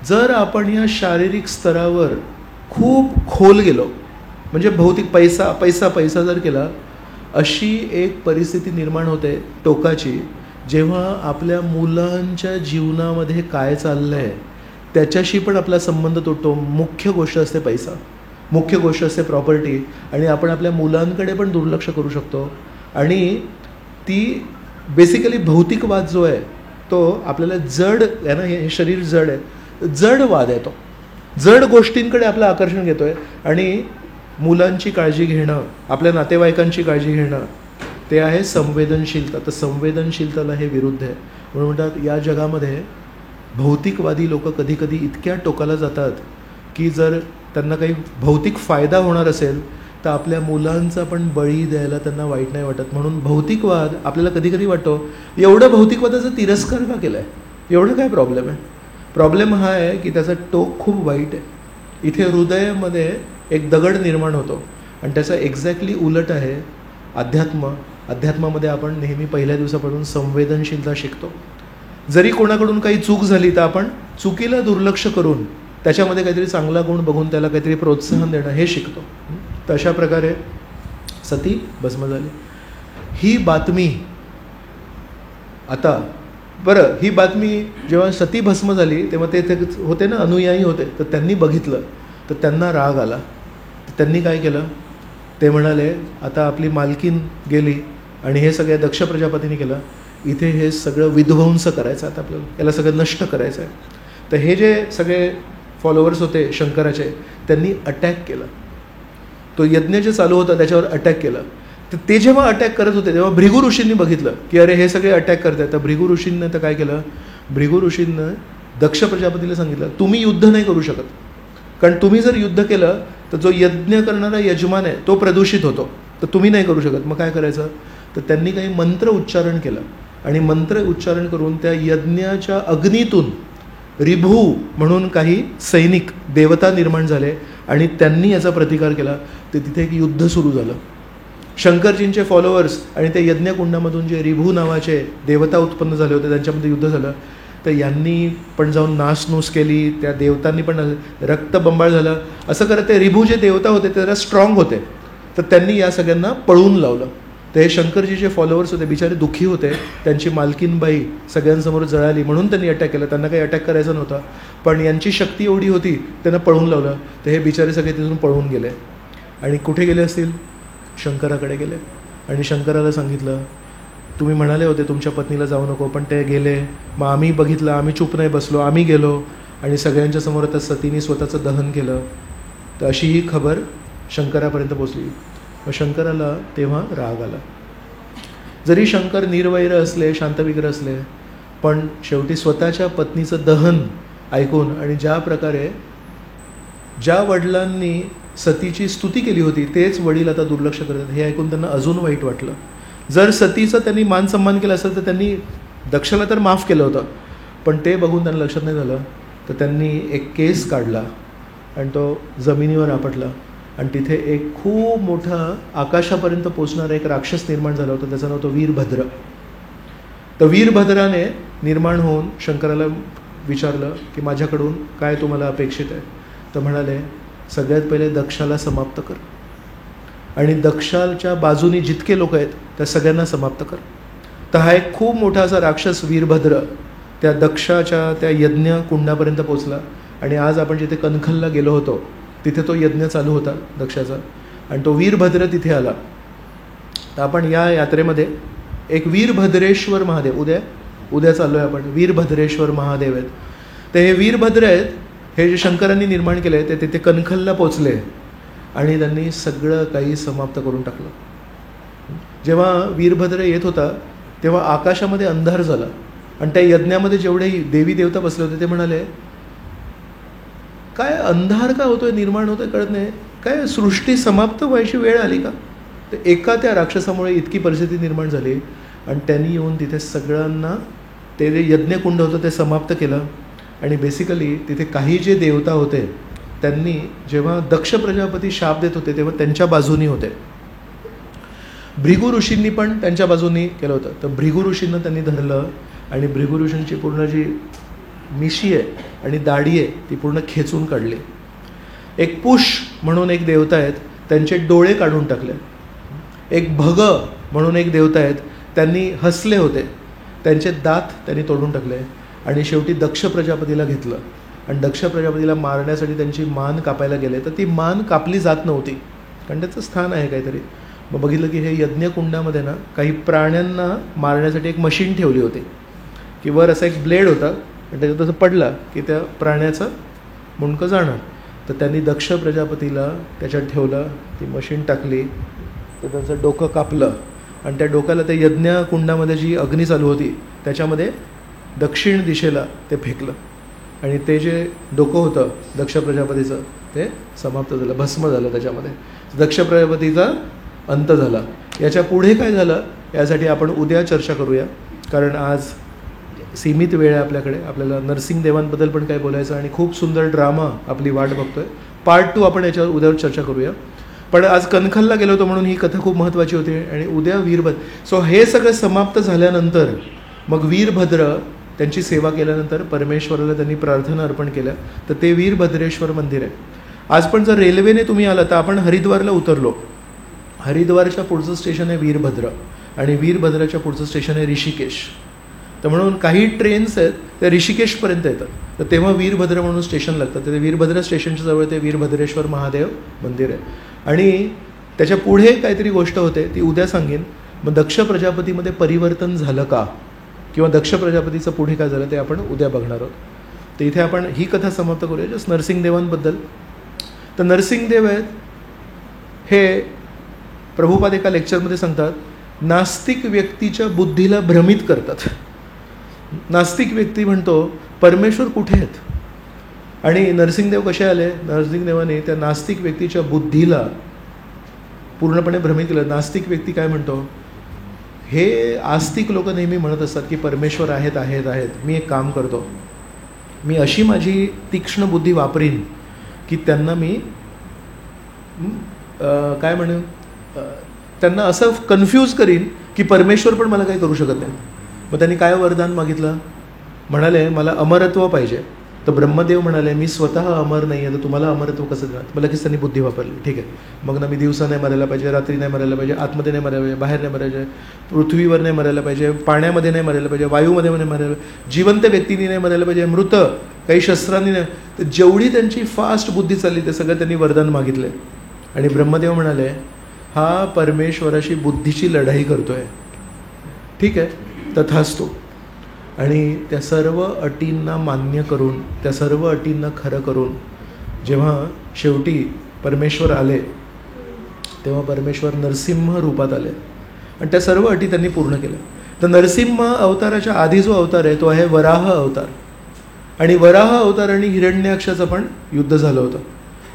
S1: जर आपण या शारीरिक स्तरावर खूप खोल गेलो, म्हणजे भौतिक पैसा पैसा पैसा जर केला, अशी एक परिस्थिती निर्माण होते टोकाची, जेव्हा आपल्या मुलांच्या जीवनामध्ये काय चाललं आहे त्याच्याशी पण आपला संबंध तुटतो. मुख्य गोष्ट असते पैसा, मुख्य गोष्ट असते प्रॉपर्टी, आणि आपण आपल्या मुलांकडे पण दुर्लक्ष करू शकतो. आणि ती बेसिकली भौतिकवाद जो आहे तो आपल्याला जड आहे ना, हे शरीर जड आहे, जड वाद आहे तो, जड गोष्टींकडे आपलं आकर्षण घेतो आहे. आणि मुलांची काळजी घेणं, आपल्या नातेवाईकांची काळजी घेणं, ते आहे संवेदनशीलता. तर संवेदनशीलताला हे विरुद्ध आहे. म्हणून म्हणतात या जगामध्ये भौतिकवादी लोक कधी कधी इतक्या टोकाला जातात की जर त्यांना काही भौतिक फायदा होणार असेल तर आपल्या मुलांचा पण बळी द्यायला त्यांना वाईट नाही वाटत. म्हणून भौतिकवाद आपल्याला कधी कधी वाटतो, एवढं भौतिकवादाचा तिरस्कार का केला आहे, एवढं काय प्रॉब्लेम आहे. प्रॉब्लेम हा आहे की त्याचा टोक खूप वाईट आहे. इथे हृदयामध्ये एक दगड निर्माण होतो, आणि त्याचा एक्झॅक्टली उलट आहे अध्यात्म. अध्यात्मामध्ये आपण नेहमी पहिल्या दिवसापासून संवेदनशीलता शिकतो. जरी कोणाकडून काही चूक झाली तर आपण चुकीला दुर्लक्ष करून त्याच्यामध्ये काहीतरी चांगला गुण बघून त्याला काहीतरी प्रोत्साहन देणं हे शिकतो. तर अशा प्रकारे सती भस्म झाली. ही बातमी आता बरं, ही बातमी जेव्हा सती भस्म झाली तेव्हा ते होते ना, अनुयायी होते, तर त्यांनी बघितलं तर त्यांना राग आला. तर त्यांनी काय केलं, ते म्हणाले आता आपली मालकीन गेली आणि हे सगळ्या दक्ष प्रजापतीने केलं, इथे हे सगळं विध्वंस करायचं, आता आपल्याला याला सगळं नष्ट करायचं आहे. तर हे जे सगळे फॉलोअर्स होते शंकराचे, त्यांनी अटॅक केला. तो यज्ञ जे चालू होता त्याच्यावर अटॅक केला. तर ते जेव्हा अटॅक करत होते तेव्हा भृगु ऋषींनी बघितलं की अरे हे सगळे अटॅक करत आहेत. तर भृगु ऋषींनी तर काय केलं, भृगु ऋषींनं दक्ष प्रजापतीला सांगितलं तुम्ही युद्ध नाही करू शकत, कारण तुम्ही जर युद्ध केलं तर जो यज्ञ करणारा यजमान आहे तो प्रदूषित होतो, तर तुम्ही नाही करू शकत. मग काय करायचं, तर त्यांनी काही मंत्र उच्चारण केलं, आणि मंत्र उच्चारण करून त्या यज्ञाच्या अग्नीतून रिभू म्हणून काही सैनिक देवता निर्माण झाले, आणि त्यांनी याचा प्रतिकार केला. तर तिथे एक युद्ध सुरू झालं. शंकरजींचे फॉलोअर्स आणि त्या यज्ञकुंडामधून जे रिभू नावाचे देवता उत्पन्न झाले होते त्यांच्यामध्ये युद्ध झालं. तर यांनी पण जाऊन नासनूस केली, त्या देवतांनी पण रक्तबंबाळ झालं. असं करत ते रिभू जे देवता होते ते जरा स्ट्रॉंग होते, तर त्यांनी या सगळ्यांना पळवून लावलं. तर हे शंकरजीचे फॉलोअर्स होते, बिचारे दुःखी होते, त्यांची मालकीनबाई सगळ्यांसमोर जळाली म्हणून त्यांनी अटॅक केला. त्यांना काही अटॅक करायचा नव्हता, पण यांची शक्ती एवढी होती त्यांना पळवून लावलं. तर हे बिचारे सगळे तिथून पळून गेले, आणि कुठे गेले असतील, शंकराकडे गेले. आणि शंकराला सांगितलं तुम्ही म्हणाले होते तुमच्या पत्नीला जाऊ नको, पण ते गेले. मग आम्ही बघितलं, आम्ही चूप नाही बसलो, आम्ही गेलो आणि सगळ्यांच्या समोर आता सतीने स्वतःचं दहन केलं. तर अशी ही खबर शंकरापर्यंत पोचली. मग शंकराला तेव्हा राग आला. जरी शंकर निर्वैर असले, शांतविग्र असले, पण शेवटी स्वतःच्या पत्नीचं दहन ऐकून, आणि ज्या प्रकारे ज्या वडिलांनी सतीची स्तुती केली होती तेच वडील आता दुर्लक्ष करतात हे ऐकून त्यांना अजून वाईट वाटलं. जर सतीचं त्यांनी मान सन्मान केला असेल तर त्यांनी दक्षाला तर माफ केलं होतं, पण ते बघून त्यांना लक्षात नाही झालं. तर त्यांनी एक केस काढला आणि तो जमिनीवर आपटला, आणि तिथे एक खूप मोठा आकाशापर्यंत पोचणारा एक राक्षस निर्माण झाला होता, त्याचं नाव होतं वीरभद्र. तर वीरभद्राने निर्माण होऊन शंकराला विचारलं की माझ्याकडून काय तुम्हाला अपेक्षित आहे. तर म्हणाले सगळ्यात पहिले दक्षाला समाप्त कर, आणि दक्षाच्या बाजूनी जितके लोक आहेत त्या सगळ्यांना समाप्त कर. तर हा एक खूप मोठा असा राक्षस वीरभद्र त्या दक्षाच्या त्या यज्ञ कुंडापर्यंत पोचला. आणि आज आपण जिथे कणखलला गेलो होतो तिथे तो यज्ञ चालू होता दक्षाचा, आणि तो वीरभद्र तिथे आला. तर आपण या यात्रेमध्ये एक वीरभद्रेश्वर महादेव, उद्या चाललो आहे आपण, वीरभद्रेश्वर महादेव आहेत. तर हे वीरभद्र आहेत, हे जे शंकरांनी निर्माण केले ते तिथे कणखलला पोचले आणि त्यांनी सगळं काही समाप्त करून टाकलं. जेव्हा वीरभद्र येत होता तेव्हा आकाशामध्ये अंधार झाला, आणि त्या यज्ञामध्ये जेवढे देवी देवता बसले होते ते म्हणाले काय अंधार का होतोय, निर्माण होतोय कळत नाही, काय सृष्टी समाप्त व्हायची वेळ आली का. तर एका त्या राक्षसामुळे इतकी परिस्थिती निर्माण झाली, आणि त्यांनी येऊन तिथे सगळ्यांना ते जे यज्ञकुंड होतं ते समाप्त केलं. आणि बेसिकली तिथे काही जे देवता होते त्यांनी जेव्हा दक्ष प्रजापती शाप देत होते तेव्हा त्यांच्या बाजूनी होते. भृगु ऋषींनी पण त्यांच्या बाजूनी केलं होतं. तर भृगु ऋषींना त्यांनी धरलं आणि भृगु ऋषींची पूर्ण जी मिशी आहे आणि दाढी आहे ती पूर्ण खेचून काढली. एक पुष म्हणून एक देवता आहेत, त्यांचे डोळे काढून टाकले. एक भग म्हणून एक देवता आहेत, त्यांनी हसले होते, त्यांचे दात त्यांनी तोडून टाकले. आणि शेवटी दक्ष प्रजापतीला घेतलं आणि दक्ष प्रजापतीला मारण्यासाठी त्यांची मान कापायला गेले. तर ती मान कापली जात नव्हती कारण त्याचं स्थान आहे काहीतरी. मग बघितलं की हे यज्ञकुंडामध्ये ना काही प्राण्यांना मारण्यासाठी एक मशीन ठेवली होती की वर असा एक ब्लेड होता आणि त्याच्यात असं पडला की त्या प्राण्याचं मुंडकं जाणार. तर त्यांनी दक्ष प्रजापतीला त्याच्यात ठेवलं, ती मशीन टाकली, तर त्यांचं डोकं कापलं आणि त्या डोक्याला त्या यज्ञकुंडामध्ये जी अग्नी चालू होती त्याच्यामध्ये दक्षिण दिशेला ते फेकलं आणि ते जे डोकं होतं दक्ष प्रजापतीचं ते समाप्त झालं, भस्म झालं त्याच्यामध्ये. दक्ष प्रजापतीचा अंत झाला. याच्या पुढे काय झालं यासाठी आपण उद्या चर्चा करूया कारण आज सीमित वेळ आहे आपल्याकडे. आपल्याला नरसिंहदेवांबद्दल पण काय बोलायचं आणि खूप सुंदर ड्रामा आपली वाट बघतोय. पार्ट 2 आपण याच्यावर उद्यावर चर्चा करूया. पण आज कणखलला गेलो होतो म्हणून ही कथा खूप महत्त्वाची होती आणि उद्या वीरभद्र. सो हे सगळं समाप्त झाल्यानंतर मग वीरभद्र त्यांची सेवा केल्यानंतर परमेश्वराला त्यांनी प्रार्थना अर्पण केल्या. तर ते वीरभद्रेश्वर मंदिर आहे. आज पण जर रेल्वेने तुम्ही आला तर आपण हरिद्वारला उतरलो, हरिद्वारच्या पुढचं स्टेशन आहे वीरभद्र आणि वीरभद्राच्या पुढचं स्टेशन आहे ऋषिकेश. तर म्हणून काही ट्रेन्स आहेत त्या ऋषिकेशपर्यंत येतात, तर तेव्हा वीरभद्र म्हणून स्टेशन लागतं. तर ते वीरभद्र स्टेशनच्या जवळ ते वीरभद्रेश्वर महादेव मंदिर आहे. आणि त्याच्या पुढे काहीतरी गोष्ट होते ती उद्या सांगेन. मग दक्ष प्रजापतीमध्ये परिवर्तन झालं का किंवा दक्ष प्रजापतीचं पुढे काय झालं ते आपण उद्या बघणार आहोत. तर इथे आपण ही कथा समाप्त करूया जस्ट नरसिंहदेवांबद्दल. तर नरसिंहदेव आहेत हे प्रभुपाद एका लेक्चरमध्ये सांगतात नास्तिक व्यक्तीच्या बुद्धीला भ्रमित करतात. नास्तिक व्यक्ती म्हणतो परमेश्वर कुठे आहेत आणि नरसिंहदेव कसे आले. नरसिंहदेवाने त्या नास्तिक व्यक्तीच्या बुद्धीला पूर्णपणे भ्रमित केलं. नास्तिक व्यक्ती काय म्हणतो, हे आस्तिक लोक नेहमी म्हणत असतात की परमेश्वर आहेत आहेत आहेत. मी एक काम करतो, मी अशी माझी तीक्ष्ण बुद्धी वापरीन की त्यांना मी काय म्हणेन, त्यांना असं कन्फ्यूज करीन की परमेश्वर पण मला काही करू शकत नाही. मग त्यांनी काय वरदान मागितलं, म्हणाले मला अमरत्व पाहिजे. तर ब्रह्मदेव म्हणाले मी स्वतः अमर नाही आहे, तर तुम्हाला अमरत्व कसं देणार. मला लगेच त्यांनी बुद्धी वापरली. ठीक आहे, मग ना मी दिवसा नाही मरायला पाहिजे, रात्री नाही मरायला पाहिजे, आतमध्ये नाही मरायला पाहिजे, बाहेर नाही मरायला पाहिजे, पृथ्वीवर नाही मरायला पाहिजे, पाण्यामध्ये नाही मरायला पाहिजे, वायूमध्ये नाही मरायला पाहिजे, जिवंत व्यक्तीने नाही मरायला पाहिजे, मृत काही शस्त्रांनी नाही. तर जेवढी त्यांची फास्ट बुद्धी चालली ते सगळं त्यांनी वरदान मागितले. आणि ब्रह्मदेव म्हणाले हा परमेश्वराशी बुद्धीची लढाई करतोय. ठीक आहे, तथास्तु. आणि त्या सर्व अटींना मान्य करून, त्या सर्व अटींना खरं करून जेव्हा शेवटी परमेश्वर आले तेव्हा परमेश्वर नरसिंह रूपात आले आणि त्या सर्व अटी त्यांनी पूर्ण केल्या. तर नरसिंह अवताराच्या आधी जो अवतार आहे तो आहे वराह अवतार. आणि वराह अवतार आणि हिरण्याक्षाचं पण युद्ध झालं होतं.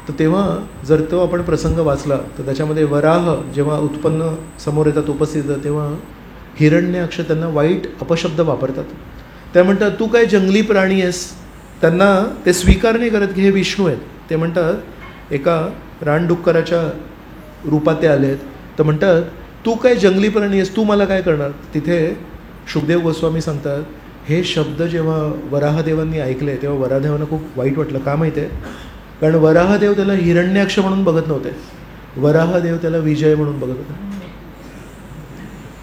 S1: तर तेव्हा जर तो आपण प्रसंग वाचला तर त्याच्यामध्ये वराह जेव्हा उत्पन्न समोर येतात, उपस्थित येतात, तेव्हा हिरण्याक्ष त्यांना वाईट अपशब्द वापरतात. त्या म्हणतात तू काय जंगली प्राणी आहेस. त्यांना ते स्वीकार नाही करत की हे विष्णू आहेत. ते म्हणतात एका रानडुक्कराच्या रूपात ते आले आहेत. तर म्हणतात तू काय जंगली प्राणी आहेस, तू मला काय करणार. तिथे शुकदेव गोस्वामी सांगतात हे शब्द जेव्हा वराहदेवांनी ऐकले तेव्हा वराहदेवांना खूप वाईट वाटलं. का माहिती आहे, कारण वराहदेव त्याला हिरण्याक्ष म्हणून बघत नव्हते, वराहदेव त्याला विजय म्हणून बघत होते.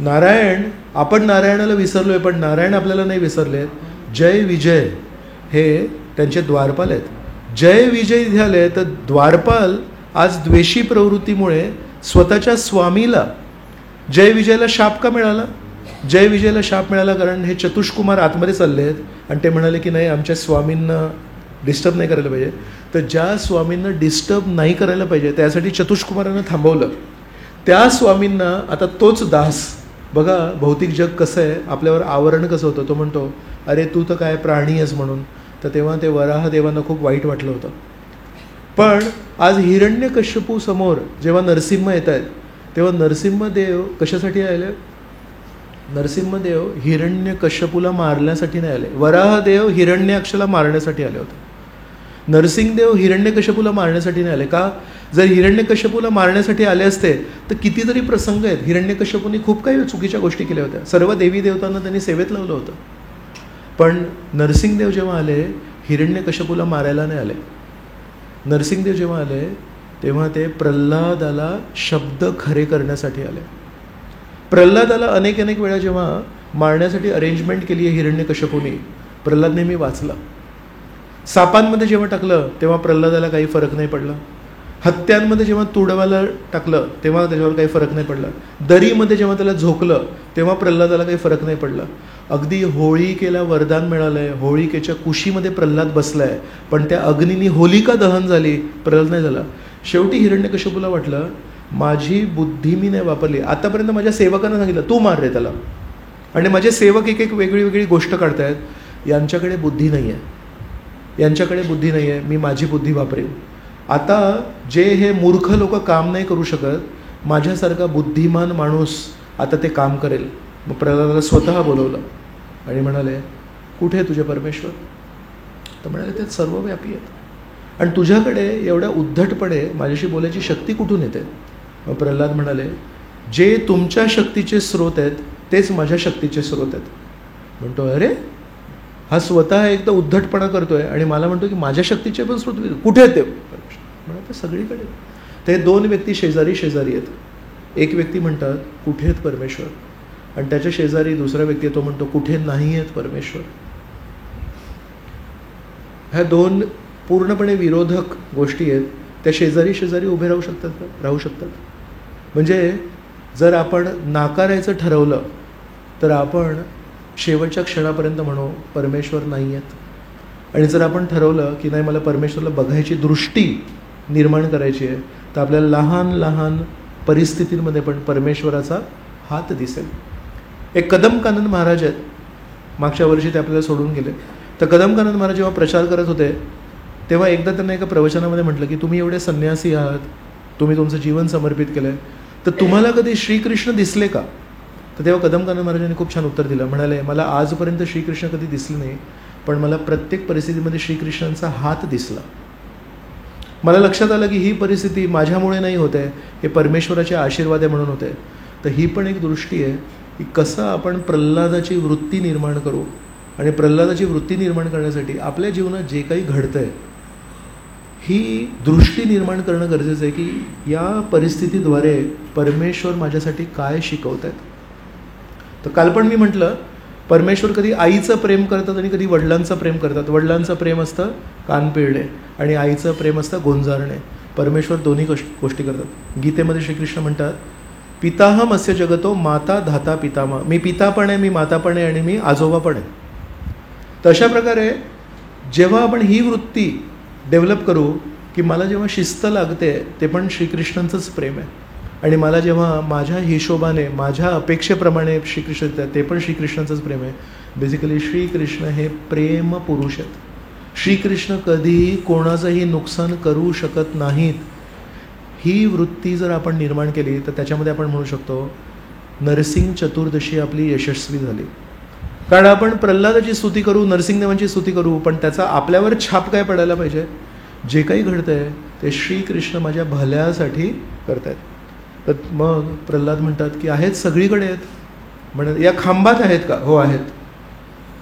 S1: नारायण, आपण नारायणाला विसरलोय पण नारायण आपल्याला नाही विसरले. जय विजय हे त्यांचे द्वारपाल आहेत. जय विजय इथे आले तर द्वारपाल आज द्वेषी प्रवृत्तीमुळे स्वतःच्या स्वामीला, जय विजयला शाप का मिळाला. जय विजयला शाप मिळाला कारण हे चतुष्कुमार आतमध्ये चालले आहेत आणि ते म्हणाले की नाही आमच्या स्वामींना डिस्टर्ब नाही करायला पाहिजे. तर ज्या स्वामींना डिस्टर्ब नाही करायला पाहिजे त्यासाठी चतुष्कुमारांना थांबवलं. त्या स्वामींना आता तोच दास, बघा भौतिक जग कसं आहे, आपल्यावर आवरण कसं होतं. तो म्हणतो अरे तू तर काय प्राणी आहेस म्हणून. तर तेव्हा ते वराहदेवांना खूप वाईट वाटलं होतं. पण आज हिरण्यकश्यपू समोर जेव्हा नरसिंह येत आहेत तेव्हा नरसिंहदेव कशासाठी आले. नरसिंहदेव हिरण्यकश्यपूला मारण्यासाठी नाही आले, वराहदेव हिरण्याक्षला मारण्यासाठी आले होते. नरसिंहदेव हिरण्यकश्यपूला मारण्यासाठी नाही आले का? जर हिरण्यकश्यपूला मारण्यासाठी आले असते तर कितीतरी प्रसंग आहेत. हिरण्यकश्यपूने खूप काही चुकीच्या गोष्टी केल्या होत्या. सर्व देवी देवतांना त्यांनी सेवेत लावलं होतं. पण नरसिंहदेव जेव्हा आले हिरण्यकश्यपूला मारायला नाही आले. नरसिंहदेव जेव्हा आले तेव्हा ते प्रल्हादाला शब्द खरे करण्यासाठी आले. प्रल्हादाला अनेक वेळा जेव्हा मारण्यासाठी अरेंजमेंट केली आहे हिरण्यकश्यपूने, प्रल्हाद नेहमी वाचला. सापांमध्ये जेव्हा टाकलं तेव्हा प्रल्हादाला काही फरक नाही पडला. हत्यांमध्ये जेव्हा तुडवायला टाकलं तेव्हा त्याच्यावर काही फरक नाही पडला. दरीमध्ये जेव्हा त्याला झोकलं तेव्हा प्रल्हादाला काही फरक नाही पडला. अगदी होळिकेला वरदान मिळालंय, होळिकेच्या कुशीमध्ये प्रल्हाद बसलाय, पण त्या अग्नीने होलिका दहन झाली, प्रल्हाद नाही झाला. शेवटी हिरण्यकश्यपूला वाटलं माझी बुद्धी मी नाही वापरली. आतापर्यंत माझ्या सेवकांना सांगितलं तू मार रे त्याला, आणि माझे सेवक एक वेगळी गोष्ट काढतायत. यांच्याकडे बुद्धी नाही आहे, यांच्याकडे बुद्धी नाही आहे, मी माझी बुद्धी वापरेन. आता जे हे मूर्ख लोक काम नाही करू शकत, माझ्यासारखा बुद्धिमान माणूस आता ते काम करेल. मग प्रल्हादाला स्वतः बोलवलं आणि म्हणाले कुठे आहे तुझे परमेश्वर? तर म्हणाले ते सर्वव्यापी आहेत आणि तुझ्याकडे एवढ्या उद्धटपणे माझ्याशी बोलायची शक्ती कुठून येते? मग प्रल्हाद म्हणाले जे तुमच्या शक्तीचे स्रोत आहेत तेच माझ्या शक्तीचे स्रोत आहेत. म्हणतो अरे हा स्वतः एक तर उद्धटपणा करतोय आणि मला म्हणतो की माझ्या शक्तीचे पण स्रोत कुठे आहेत ते? म्हणतो सगळीकडे. ते दोन व्यक्ती शेजारी आहेत. एक व्यक्ती म्हणतात कुठे आहेत परमेश्वर, आणि त्याच्या शेजारी दुसरा व्यक्ती तो म्हणतो कुठे नाही आहेत परमेश्वर. ह्या दोन पूर्णपणे विरोधक गोष्टी आहेत. त्या शेजारी उभे राहू शकतात का? राहू शकतात. म्हणजे जर आपण नाकारायचं ठरवलं तर आपण शेवटच्या क्षणापर्यंत म्हणू परमेश्वर नाही आहेत, आणि जर आपण ठरवलं की नाही मला परमेश्वरला बघायची दृष्टी निर्माण करायची आहे तर आपल्याला लहान परिस्थितींमध्ये पण परमेश्वराचा हात दिसेल. एक कदमकानंद महाराज आहेत, मागच्या वर्षी ते आपल्याला सोडून गेले. तर कदमकानंद महाराज जेव्हा प्रचार करत होते तेव्हा एकदा त्यांना एका प्रवचनामध्ये म्हटलं की तुम्ही एवढे संन्यासी आहात, तुम्ही तुमचं जीवन समर्पित केलं आहे, तर तुम्हाला कधी श्रीकृष्ण दिसले का? तर तेव्हा कदमकानंद महाराजांनी खूप छान उत्तर दिलं. म्हणाले मला आजपर्यंत श्रीकृष्ण कधी दिसले नाही, पण मला प्रत्येक परिस्थितीमध्ये श्रीकृष्णांचा हात दिसला. मला लक्षात आलं की ही परिस्थिती माझ्यामुळे नाही होते, हे परमेश्वराचे आशीर्वाद आहे म्हणून होते. तर ही पण एक दृष्टी आहे की कसं आपण प्रल्हादाची वृत्ती निर्माण करू, आणि प्रल्हादाची वृत्ती निर्माण करण्यासाठी आपल्या जीवनात जे काही घडतंय ही दृष्टी निर्माण करणं गरजेचं आहे की या परिस्थितीद्वारे परमेश्वर माझ्यासाठी काय शिकवत आहेत. तर काल पण मी म्हटलं परमेश्वर कधी आईचं प्रेम करतात आणि कधी वडिलांचं प्रेम करतात. वडिलांचं प्रेम असतं कान पिळणे आणि आईचं प्रेम असतं गोंजारणे. परमेश्वर दोन्ही गोष्टी करतात. गीतेमध्ये श्रीकृष्ण म्हणतात पिताहम अस्य जगतो माता धाता पितामह. मी पिता पण आहे, मी माता पण आहे आणि मी आजोबा पण आहे. तर अशा प्रकारे जेव्हा आपण ही वृत्ती डेव्हलप करू की मला जेव्हा शिस्त लागते ते पण श्रीकृष्णांचंच प्रेम आहे, आणि मला जेव्हा माझ्या हिशोबाने माझ्या अपेक्षेप्रमाणे श्रीकृष्ण देतात ते पण श्रीकृष्णाचंच प्रेम आहे. बेसिकली श्रीकृष्ण हे प्रेम पुरुष आहेत. श्रीकृष्ण कधीही कोणाचंही नुकसान करू शकत नाहीत. ही वृत्ती जर आपण निर्माण केली तर त्याच्यामध्ये आपण म्हणू शकतो नरसिंह चतुर्दशी आपली यशस्वी झाली. कारण आपण प्रल्हादाची स्तुती करू, नरसिंहदेवांची स्तुती करू, पण त्याचा आपल्यावर छाप काय पडायला पाहिजे? जे काही घडतंय ते श्रीकृष्ण माझ्या भल्यासाठी करतायत. तर मग प्रल्हाद म्हणतात की आहेत सगळीकडे आहेत. म्हणत या खांबात आहेत का? हो आहेत.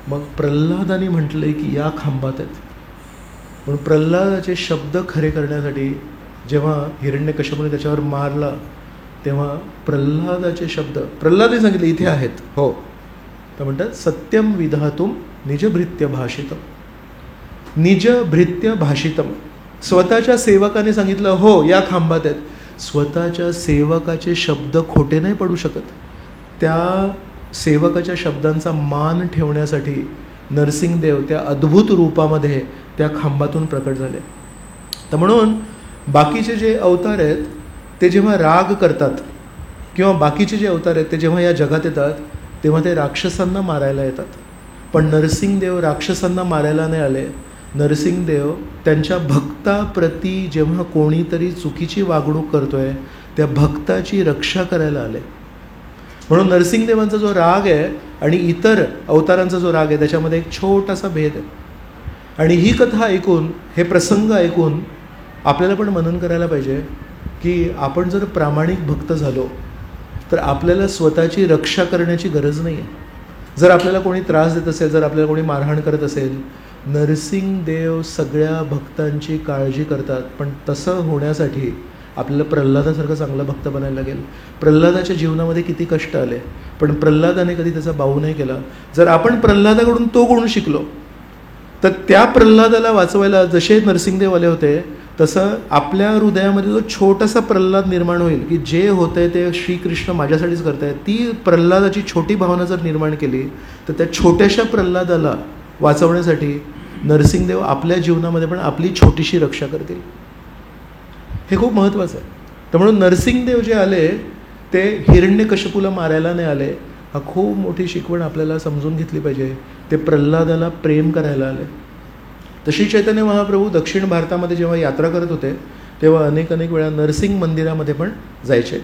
S1: मग प्रल्हादाने म्हटलंय की या खांबात आहेत. म्हणून प्रल्हादाचे शब्द खरे करण्यासाठी जेव्हा हिरण्यकश्यपूने त्याच्यावर मारला तेव्हा प्रल्हादाचे शब्द प्रल्हादाने सांगितले इथे आहेत. हो. तर म्हणतात सत्यम विधातुम निजभृत्य भाषितम. निजभृत्य भाषितम. स्वतःच्या सेवकाने सांगितलं हो या खांबात आहेत. स्वतःच्या सेवकाचे शब्द खोटे नाही पडू शकत. त्या सेवकाच्या शब्दांचा मान ठेवण्यासाठी नरसिंहदेव त्या अद्भुत रूपामध्ये त्या खांबातून प्रकट झाले. तर म्हणून बाकीचे जे अवतार आहेत ते जेव्हा राग करतात किंवा बाकीचे जे अवतार आहेत ते जेव्हा या जगात येतात तेव्हा ते राक्षसांना मारायला येतात. पण नरसिंहदेव राक्षसांना मारायला नाही आले. नरसिंहदेव त्यांच्या भक्ताप्रती जेव्हा कोणीतरी चुकीची वागणूक करतोय त्या भक्ताची रक्षा करायला आले. म्हणून नरसिंहदेवांचा जो राग आहे आणि इतर अवतारांचा जो राग आहे त्याच्यामध्ये एक छोटासा भेद आहे. आणि ही कथा ऐकून, हे प्रसंग ऐकून आपल्याला पण मनन करायला पाहिजे की आपण जर प्रामाणिक भक्त झालो तर आपल्याला स्वतःची रक्षा करण्याची गरज नाही आहे. जर आपल्याला कोणी त्रास देत असेल, जर आपल्याला कोणी मारहाण करत असेल, नरसिंहदेव सगळ्या भक्तांची काळजी करतात. पण तसं होण्यासाठी आपल्याला प्रल्हादासारखं चांगला भक्त बनायला लागेल. प्रल्हादाच्या जीवनामध्ये किती कष्ट आले, पण प्रल्हादाने कधी त्याचा बाऊ नाही केला. जर आपण प्रल्हादाकडून तो गुण शिकलो तर त्या प्रल्हादाला वाचवायला जसे नरसिंहदेव आले होते, तसं आपल्या हृदयामध्ये जो छोटासा प्रल्हाद निर्माण होईल की जे होतंय ते श्रीकृष्ण माझ्यासाठीच करतायत, ती प्रल्हादाची छोटी भावना जर निर्माण केली तर त्या छोट्याशा प्रल्हादाला वाचवण्यासाठी नरसिंहदेव आपल्या जीवनामध्ये पण आपली छोटीशी रक्षा करतील. हे खूप महत्त्वाचं आहे. तर म्हणून नरसिंहदेव जे आले ते हिरण्यकश्यपूला मारायला नाही आले. हा खूप मोठी शिकवण आपल्याला समजून घेतली पाहिजे. ते प्रल्हादाला प्रेम करायला आले. तशी चैतन्य महाप्रभू दक्षिण भारतामध्ये जेव्हा यात्रा करत होते तेव्हा अनेक वेळा नरसिंह मंदिरामध्ये पण जायचे.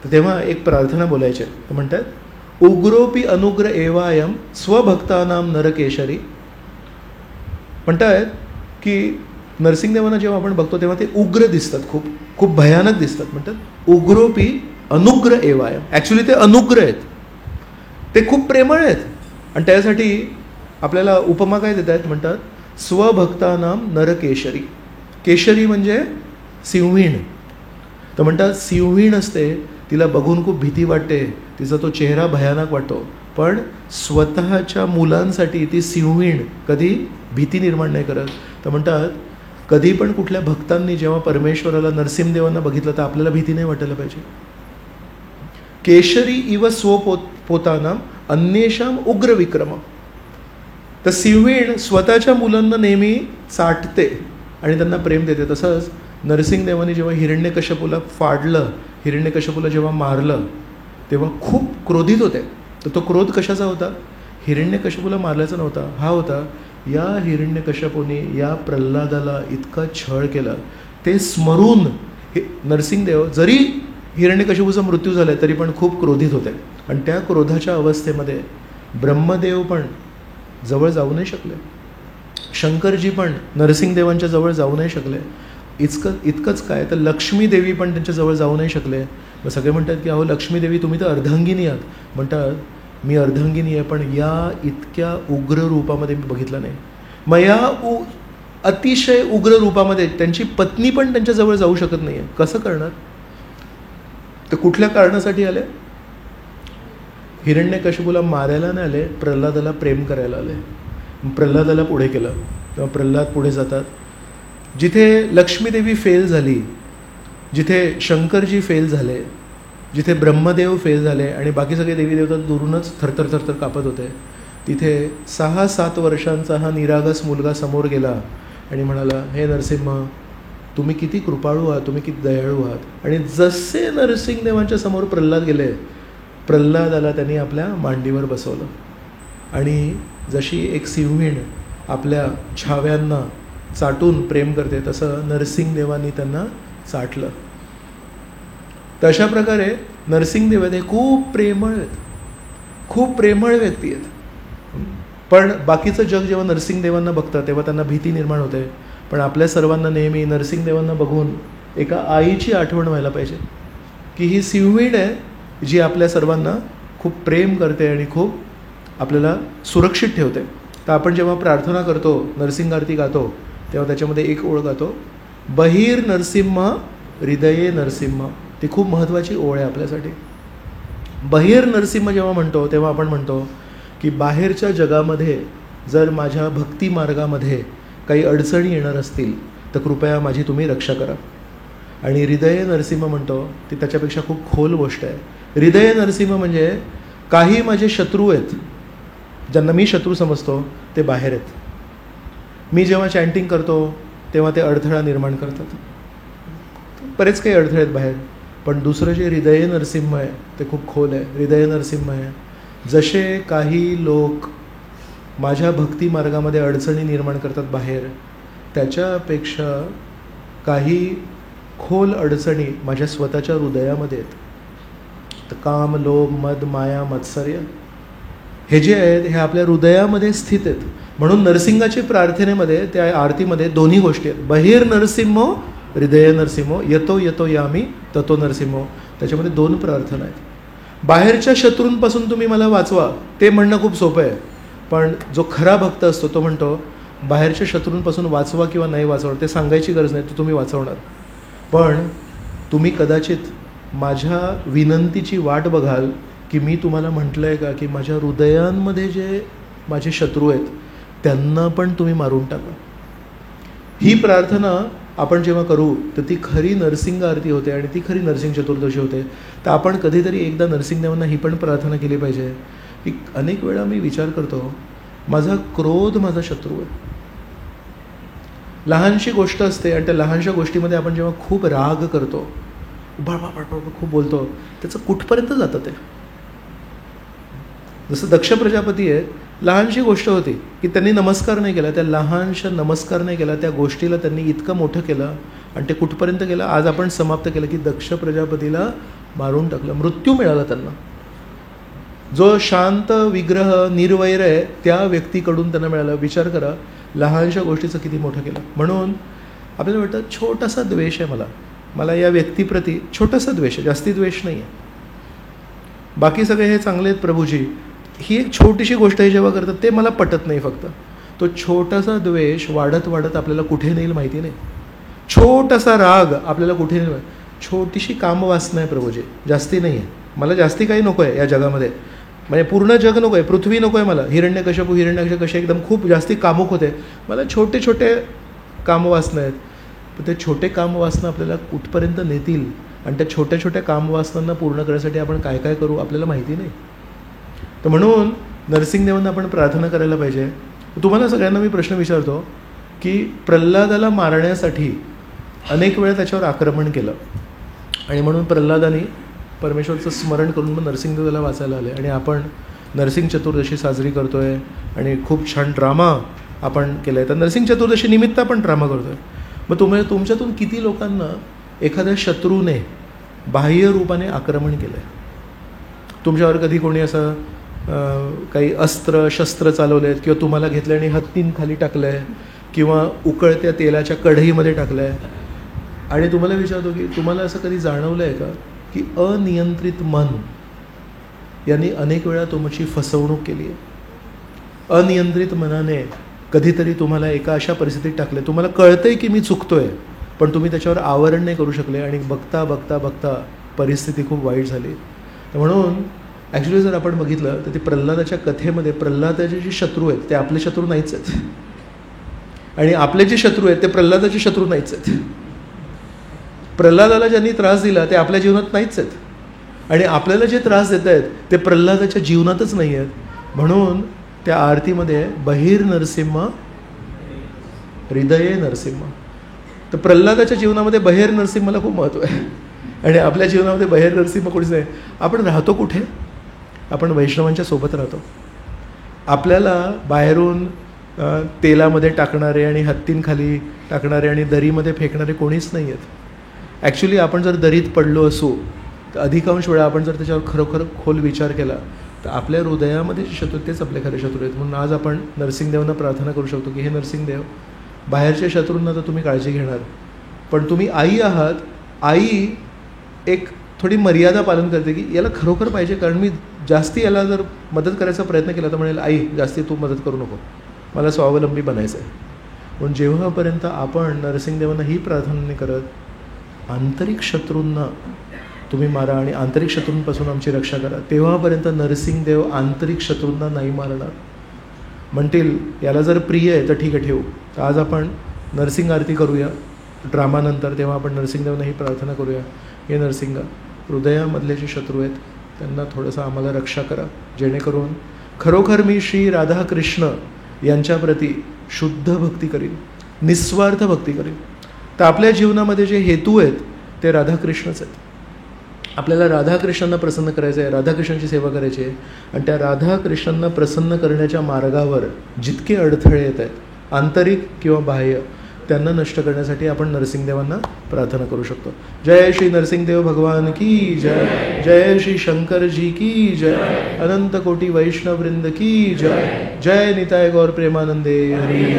S1: तर तेव्हा एक प्रार्थना बोलायचे. ते म्हणतात, उग्रोपी अनुग्र एवायम स्वभक्तानाम नरकेशरी. म्हणतात की नरसिंहदेवांना जेव्हा आपण बघतो तेव्हा ते उग्र दिसतात, खूप खूप भयानक दिसतात. म्हणतात उग्रोपी अनुग्र एवायम. ॲक्च्युली ते अनुग्र आहेत, ते खूप प्रेमळ आहेत. आणि त्यासाठी आपल्याला उपमा काय देत आहेत, म्हणतात स्वभक्तानाम नरकेशरी. केशरी म्हणजे सिंहीण. तर म्हणतात सिंहीण असते, तिला बघून खूप भीती वाटते, तिचा तो चेहरा भयानक वाटतो, पण स्वतःच्या मुलांसाठी ती सिंहीण कधी भीती निर्माण नाही करत. तर म्हणतात कधी पण कुठल्या भक्तांनी जेव्हा परमेश्वराला, नरसिंहदेवांना बघितलं तर आपल्याला भीती नाही वाटायला पाहिजे. केशरी इव स्वपोतानाम अन्येषाम उग्र विक्रम. तर सिंहीण स्वतःच्या मुलांना नेहमी चाटते आणि त्यांना प्रेम देते. तसंच नरसिंहदेवांनी जेव्हा हिरण्यकश्यपूला फाडलं, हिरण्यकश्यपूला जेव्हा मारलं तेव्हा खूप क्रोधित होते. तर तो क्रोध कशाचा होता? हिरण्यकश्यपूला मारल्याचा नव्हता. हा होता या हिरण्यकश्यपूने या प्रल्हादाला इतका छळ केला, ते स्मरून नरसिंहदेव जरी हिरण्यकश्यपूचा मृत्यू झाला तरी पण खूप क्रोधित होते. आणि त्या क्रोधाच्या अवस्थेमध्ये ब्रह्मदेव पण जवळ जाऊ नाही शकले, शंकरजी पण नरसिंहदेवांच्या जवळ जाऊ नाही शकले. इतकंच काय तर लक्ष्मी देवी पण त्यांच्या जवळ जाऊ नाही शकले. मग सगळे म्हणतात की अहो लक्ष्मी देवी तुम्ही तर अर्धांगिनी आहात. म्हणतात मी अर्धांगिनी आहे, पण या इतक्या उग्र रूपामध्ये मी बघितलं नाही. मग या अतिशय उग्र रूपामध्ये त्यांची पत्नी पण त्यांच्या जवळ जाऊ शकत नाही आहे. कसं करणार? तर कुठल्या कारणासाठी आले? हिरण्यकश्यपूला मारायला नाही आले, प्रल्हादाला प्रेम करायला आले. प्रल्हादाला पुढे केलं. तेव्हा प्रल्हाद पुढे जातात. जिथे लक्ष्मीदेवी फेल झाली, जिथे शंकरजी फेल झाले, जिथे ब्रह्मदेव फेल झाले आणि बाकी सगळे देवी देवता दुरूनच थरथर कापत होते, तिथे 6-7 वर्षांचा हा निरागस मुलगा समोर गेला आणि म्हणाला, हे नरसिंह, तुम्ही किती कृपाळू आहात, तुम्ही किती दयाळू आहात. आणि जसे नरसिंहदेवांच्या समोर प्रल्हाद गेले, प्रल्हादाला त्यांनी आपल्या मांडीवर बसवलं. आणि जशी एक सिंहीण आपल्या छाव्यांना चाटून प्रेम करते, तसं नरसिंहदेवांनी त्यांना चाटलं. तर अशा प्रकारे नरसिंहदेव हे खूप प्रेमळ आहेत, खूप प्रेमळ व्यक्ती आहेत. पण बाकीचं जग जेव्हा नरसिंहदेवांना बघतं तेव्हा त्यांना भीती निर्माण होते. पण आपल्या सर्वांना नेहमी नरसिंहदेवांना बघून एका आईची आठवण व्हायला पाहिजे की ही सिंहीण आहे जी आपल्या सर्वांना खूप प्रेम करते आणि खूप आपल्याला सुरक्षित ठेवते. तर आपण जेव्हा प्रार्थना करतो, नरसिंह आरती गातो, तेव्हा त्याच्यामध्ये एक ओळ गातो, बहिर नरसिंह हृदये नरसिंह. ती खूप महत्त्वाची ओळ आहे आपल्यासाठी. बहिर नरसिंह जेव्हा म्हणतो तेव्हा आपण म्हणतो की बाहेरच्या जगामध्ये जर माझ्या भक्ती मार्गामध्ये काही अडचणी येणार असतील तर कृपया माझी तुम्ही रक्षा करा. आणि हृदय नरसिंह म्हणतो ती त्याच्यापेक्षा खूप खोल गोष्ट आहे. हृदय नरसिंह म्हणजे काही माझे शत्रू आहेत, ज्यांना मी शत्रू समजतो ते बाहेर आहेत. मी जेव्हा चॅन्टिंग करतो तेव्हा ते अडथळा निर्माण करतात. बरेच काही अडथळे आहेत बाहेर. पण दुसरं जे हृदय नरसिंह आहे ते खूप खोल आहे. हृदय नरसिंह आहे, जसे काही लोक माझ्या भक्ती मार्गामध्ये अडचणी निर्माण करतात बाहेर, त्याच्यापेक्षा काही खोल अडचणी माझ्या स्वतःच्या हृदयामध्ये आहेत. तर काम, लोभ, मद, माया, मत्सर्य हे जे आहेत हे आपल्या हृदयामध्ये स्थित आहेत. म्हणून नरसिंहाची प्रार्थनेमध्ये त्या आरतीमध्ये दोन्ही गोष्टी आहेत. बहिर नरसिंहो हृदय नरसिंहो यतो यतो यामी ततो नरसिंहो. त्याच्यामध्ये 2 प्रार्थना आहेत. बाहेरच्या शत्रूंपासून तुम्ही मला वाचवा ते म्हणणं खूप सोपं आहे, पण जो खरा भक्त असतो तो म्हणतो बाहेरच्या शत्रूंपासून वाचवा किंवा नाही वाचवा ते सांगायची गरज नाही, तो तुम्ही वाचवणार. पण तुम्ही कदाचित माझ्या विनंतीची वाट बघाल की मी तुम्हाला म्हटलं आहे का की माझ्या हृदयांमध्ये जे माझे शत्रू आहेत त्यांना पण तुम्ही मारून टाका. ही प्रार्थना आपण जेव्हा करू तर ती खरी नरसिंह आरती होते आणि ती खरी नरसिंह चतुर्दशी होते. तर आपण कधीतरी एकदा नरसिंहदेवांना ही पण प्रार्थना केली पाहिजे की अनेक वेळा मी विचार करतो माझा क्रोध माझा शत्रू आहे. लहानशी गोष्ट असते आणि त्या लहानशा गोष्टीमध्ये आपण जेव्हा खूप राग करतो, बळबळ खूप बोलतो, त्याचं कुठपर्यंत जातं ते. जसं दक्ष प्रजापती आहे, लहानशी गोष्ट होती की त्यांनी नमस्कार नाही केला, त्या लहानशा नमस्कार नाही केला, त्या गोष्टीला त्यांनी इतकं मोठं केलं आणि ते कुठपर्यंत केलं. आज आपण समाप्त केलं की दक्ष प्रजापतीला मारून टाकलं, मृत्यू मिळाला त्यांना. जो शांत विग्रह निर्वैर आहे त्या व्यक्तीकडून त्यांना मिळालं. विचार करा लहानशा गोष्टीचं किती मोठं केलं. म्हणून आपल्याला वाटतं छोटासा द्वेष आहे मला या व्यक्तीप्रती छोटासा द्वेष आहे, जास्ती द्वेष नाही आहे, बाकी सगळे हे चांगले आहेत प्रभूजी. ही एक छोटीशी गोष्ट आहे जेव्हा करतात ते मला पटत नाही. फक्त तो छोटासा द्वेष वाढत वाढत आपल्याला कुठे नेईल माहिती नाही. छोटासा राग आपल्याला कुठे नेईल. छोटीशी कामवासना आहे प्रभूजी, जास्ती नाही आहे. मला जास्ती काही नको आहे या जगामध्ये, म्हणजे पूर्ण जग नको आहे, पृथ्वी नको आहे मला. हिरण्यकश्यप कसे एकदम खूप जास्ती कामुक होते. मला छोटे छोटे कामवासना आहेत. पण ते छोटे कामवासना आपल्याला कुठपर्यंत नेतील आणि त्या छोट्या छोट्या कामवासनांना पूर्ण करण्यासाठी आपण काय काय करू आपल्याला माहिती नाही. तर म्हणून नरसिंहदेवांना आपण प्रार्थना करायला पाहिजे. तुम्हाला सगळ्यांना मी प्रश्न विचारतो की प्रल्हादाला मारण्यासाठी अनेक वेळा त्याच्यावर आक्रमण केलं आणि म्हणून प्रल्हादाने परमेश्वरचं स्मरण करून मग नरसिंहदेवाला वाचायला आले आणि आपण नरसिंह चतुर्दशी साजरी करतो आहे आणि खूप छान ड्रामा आपण केला आहे. तर नरसिंह चतुर्दशी निमित्त आपण ड्रामा करतो आहे. मग तुमच्यातून किती लोकांना एखाद्या शत्रूने बाह्य रूपाने आक्रमण केलं आहे? तुमच्यावर कधी कोणी असं काही अस्त्र शस्त्र चालवले आहेत किंवा तुम्हाला घेतलं आणि हत्तींखाली टाकलं आहे किंवा उकळत्या तेलाच्या कढईमध्ये टाकलं आहे आणि तुम्हाला विचारतो की तुम्हाला असं कधी जाणवलं आहे का की अनियंत्रित मन यांनी अनेक वेळा तुमची फसवणूक केली आहे? अनियंत्रित मनाने कधीतरी तुम्हाला एका अशा परिस्थितीत टाकले, तुम्हाला कळतंय की मी चुकतोय पण तुम्ही त्याच्यावर आवरण नाही करू शकले आणि बघता बघता बघता परिस्थिती खूप वाईट झाली. म्हणून ॲक्च्युली जर आपण बघितलं तर ते प्रल्हादाच्या कथेमध्ये प्रल्हादाचे जे शत्रू आहेत ते आपले शत्रू नाहीच आहेत आणि आपले जे शत्रू आहेत ते प्रल्हादाचे शत्रू नाहीच आहेत. प्रल्हादाला ज्यांनी त्रास दिला ते आपल्या जीवनात नाहीच आहेत आणि आपल्याला जे त्रास देत आहेत ते प्रल्हादाच्या जीवनातच नाही आहेत. म्हणून त्या आरतीमध्ये बहिर नरसिंह हृदय नरसिंह. तर प्रल्हादाच्या जीवनामध्ये बहिर नरसिंहाला खूप महत्त्व आहे आणि आपल्या जीवनामध्ये बहिर नरसिंह कोणीच नाही. आपण राहतो कुठे? आपण वैष्णवांच्या सोबत राहतो. आपल्याला बाहेरून तेलामध्ये टाकणारे आणि हत्तींखाली टाकणारे आणि दरीमध्ये फेकणारे कोणीच नाही आहेत. ॲक्च्युली आपण जर दरीत पडलो असू तर अधिकांश वेळा आपण जर त्याच्यावर खरोखर खोल विचार केला तर आपल्या हृदयामध्ये जे शत्रू तेच आपले खरे शत्रू आहेत. म्हणून आज आपण नरसिंहदेवांना प्रार्थना करू शकतो की हे नरसिंहदेव, बाहेरच्या शत्रूंना तर तुम्ही काळजी घेणार पण तुम्ही आई आहात. आई एक थोडी मर्यादा पालन करते की याला खरोखर पाहिजे, कारण मी जास्ती याला जर मदत करायचा प्रयत्न केला तर म्हणेल आई जास्ती तू मदत करू नको, मला स्वावलंबी बनायचं आहे. म्हणून जेव्हापर्यंत आपण नरसिंहदेवांना ही प्रार्थना नाही करत आंतरिक शत्रूंना तुम्ही मारा आणि आंतरिक शत्रूंपासून आमची रक्षा करा, तेव्हापर्यंत नरसिंहदेव आंतरिक शत्रूंना नाही मारणार. म्हणतील याला जर प्रिय आहे तर ठीक आहे ठेवू. तर आज आपण नरसिंह आरती करूया ड्रामानंतर, तेव्हा आपण नरसिंहदेवांना ही प्रार्थना करूया. हे नरसिंह, हृदयामधले जे शत्रू आहेत त्यांना थोडंसं आम्हाला रक्षा करा, जेणेकरून खरोखर मी श्री राधाकृष्ण यांच्याप्रती शुद्ध भक्ती करीन, निस्वार्थ भक्ती करीन. तर आपल्या जीवनामध्ये जे हेतू आहेत ते राधाकृष्णच आहेत. आपल्याला राधाकृष्णांना प्रसन्न करायचं आहे, राधाकृष्णांची सेवा करायची आहे आणि त्या राधाकृष्णांना प्रसन्न करण्याच्या मार्गावर जितके अडथळे येत आहेत आंतरिक किंवा बाह्य त्यांना नष्ट करण्यासाठी आपण नरसिंहदेवांना प्रार्थना करू शकतो. जय श्री नरसिंहदेव भगवान की जय. जय श्री शंकर जी की जय. अनंत कोटी वैष्णववृंद की जय. जय निताय गौर प्रेमानंदे हरी.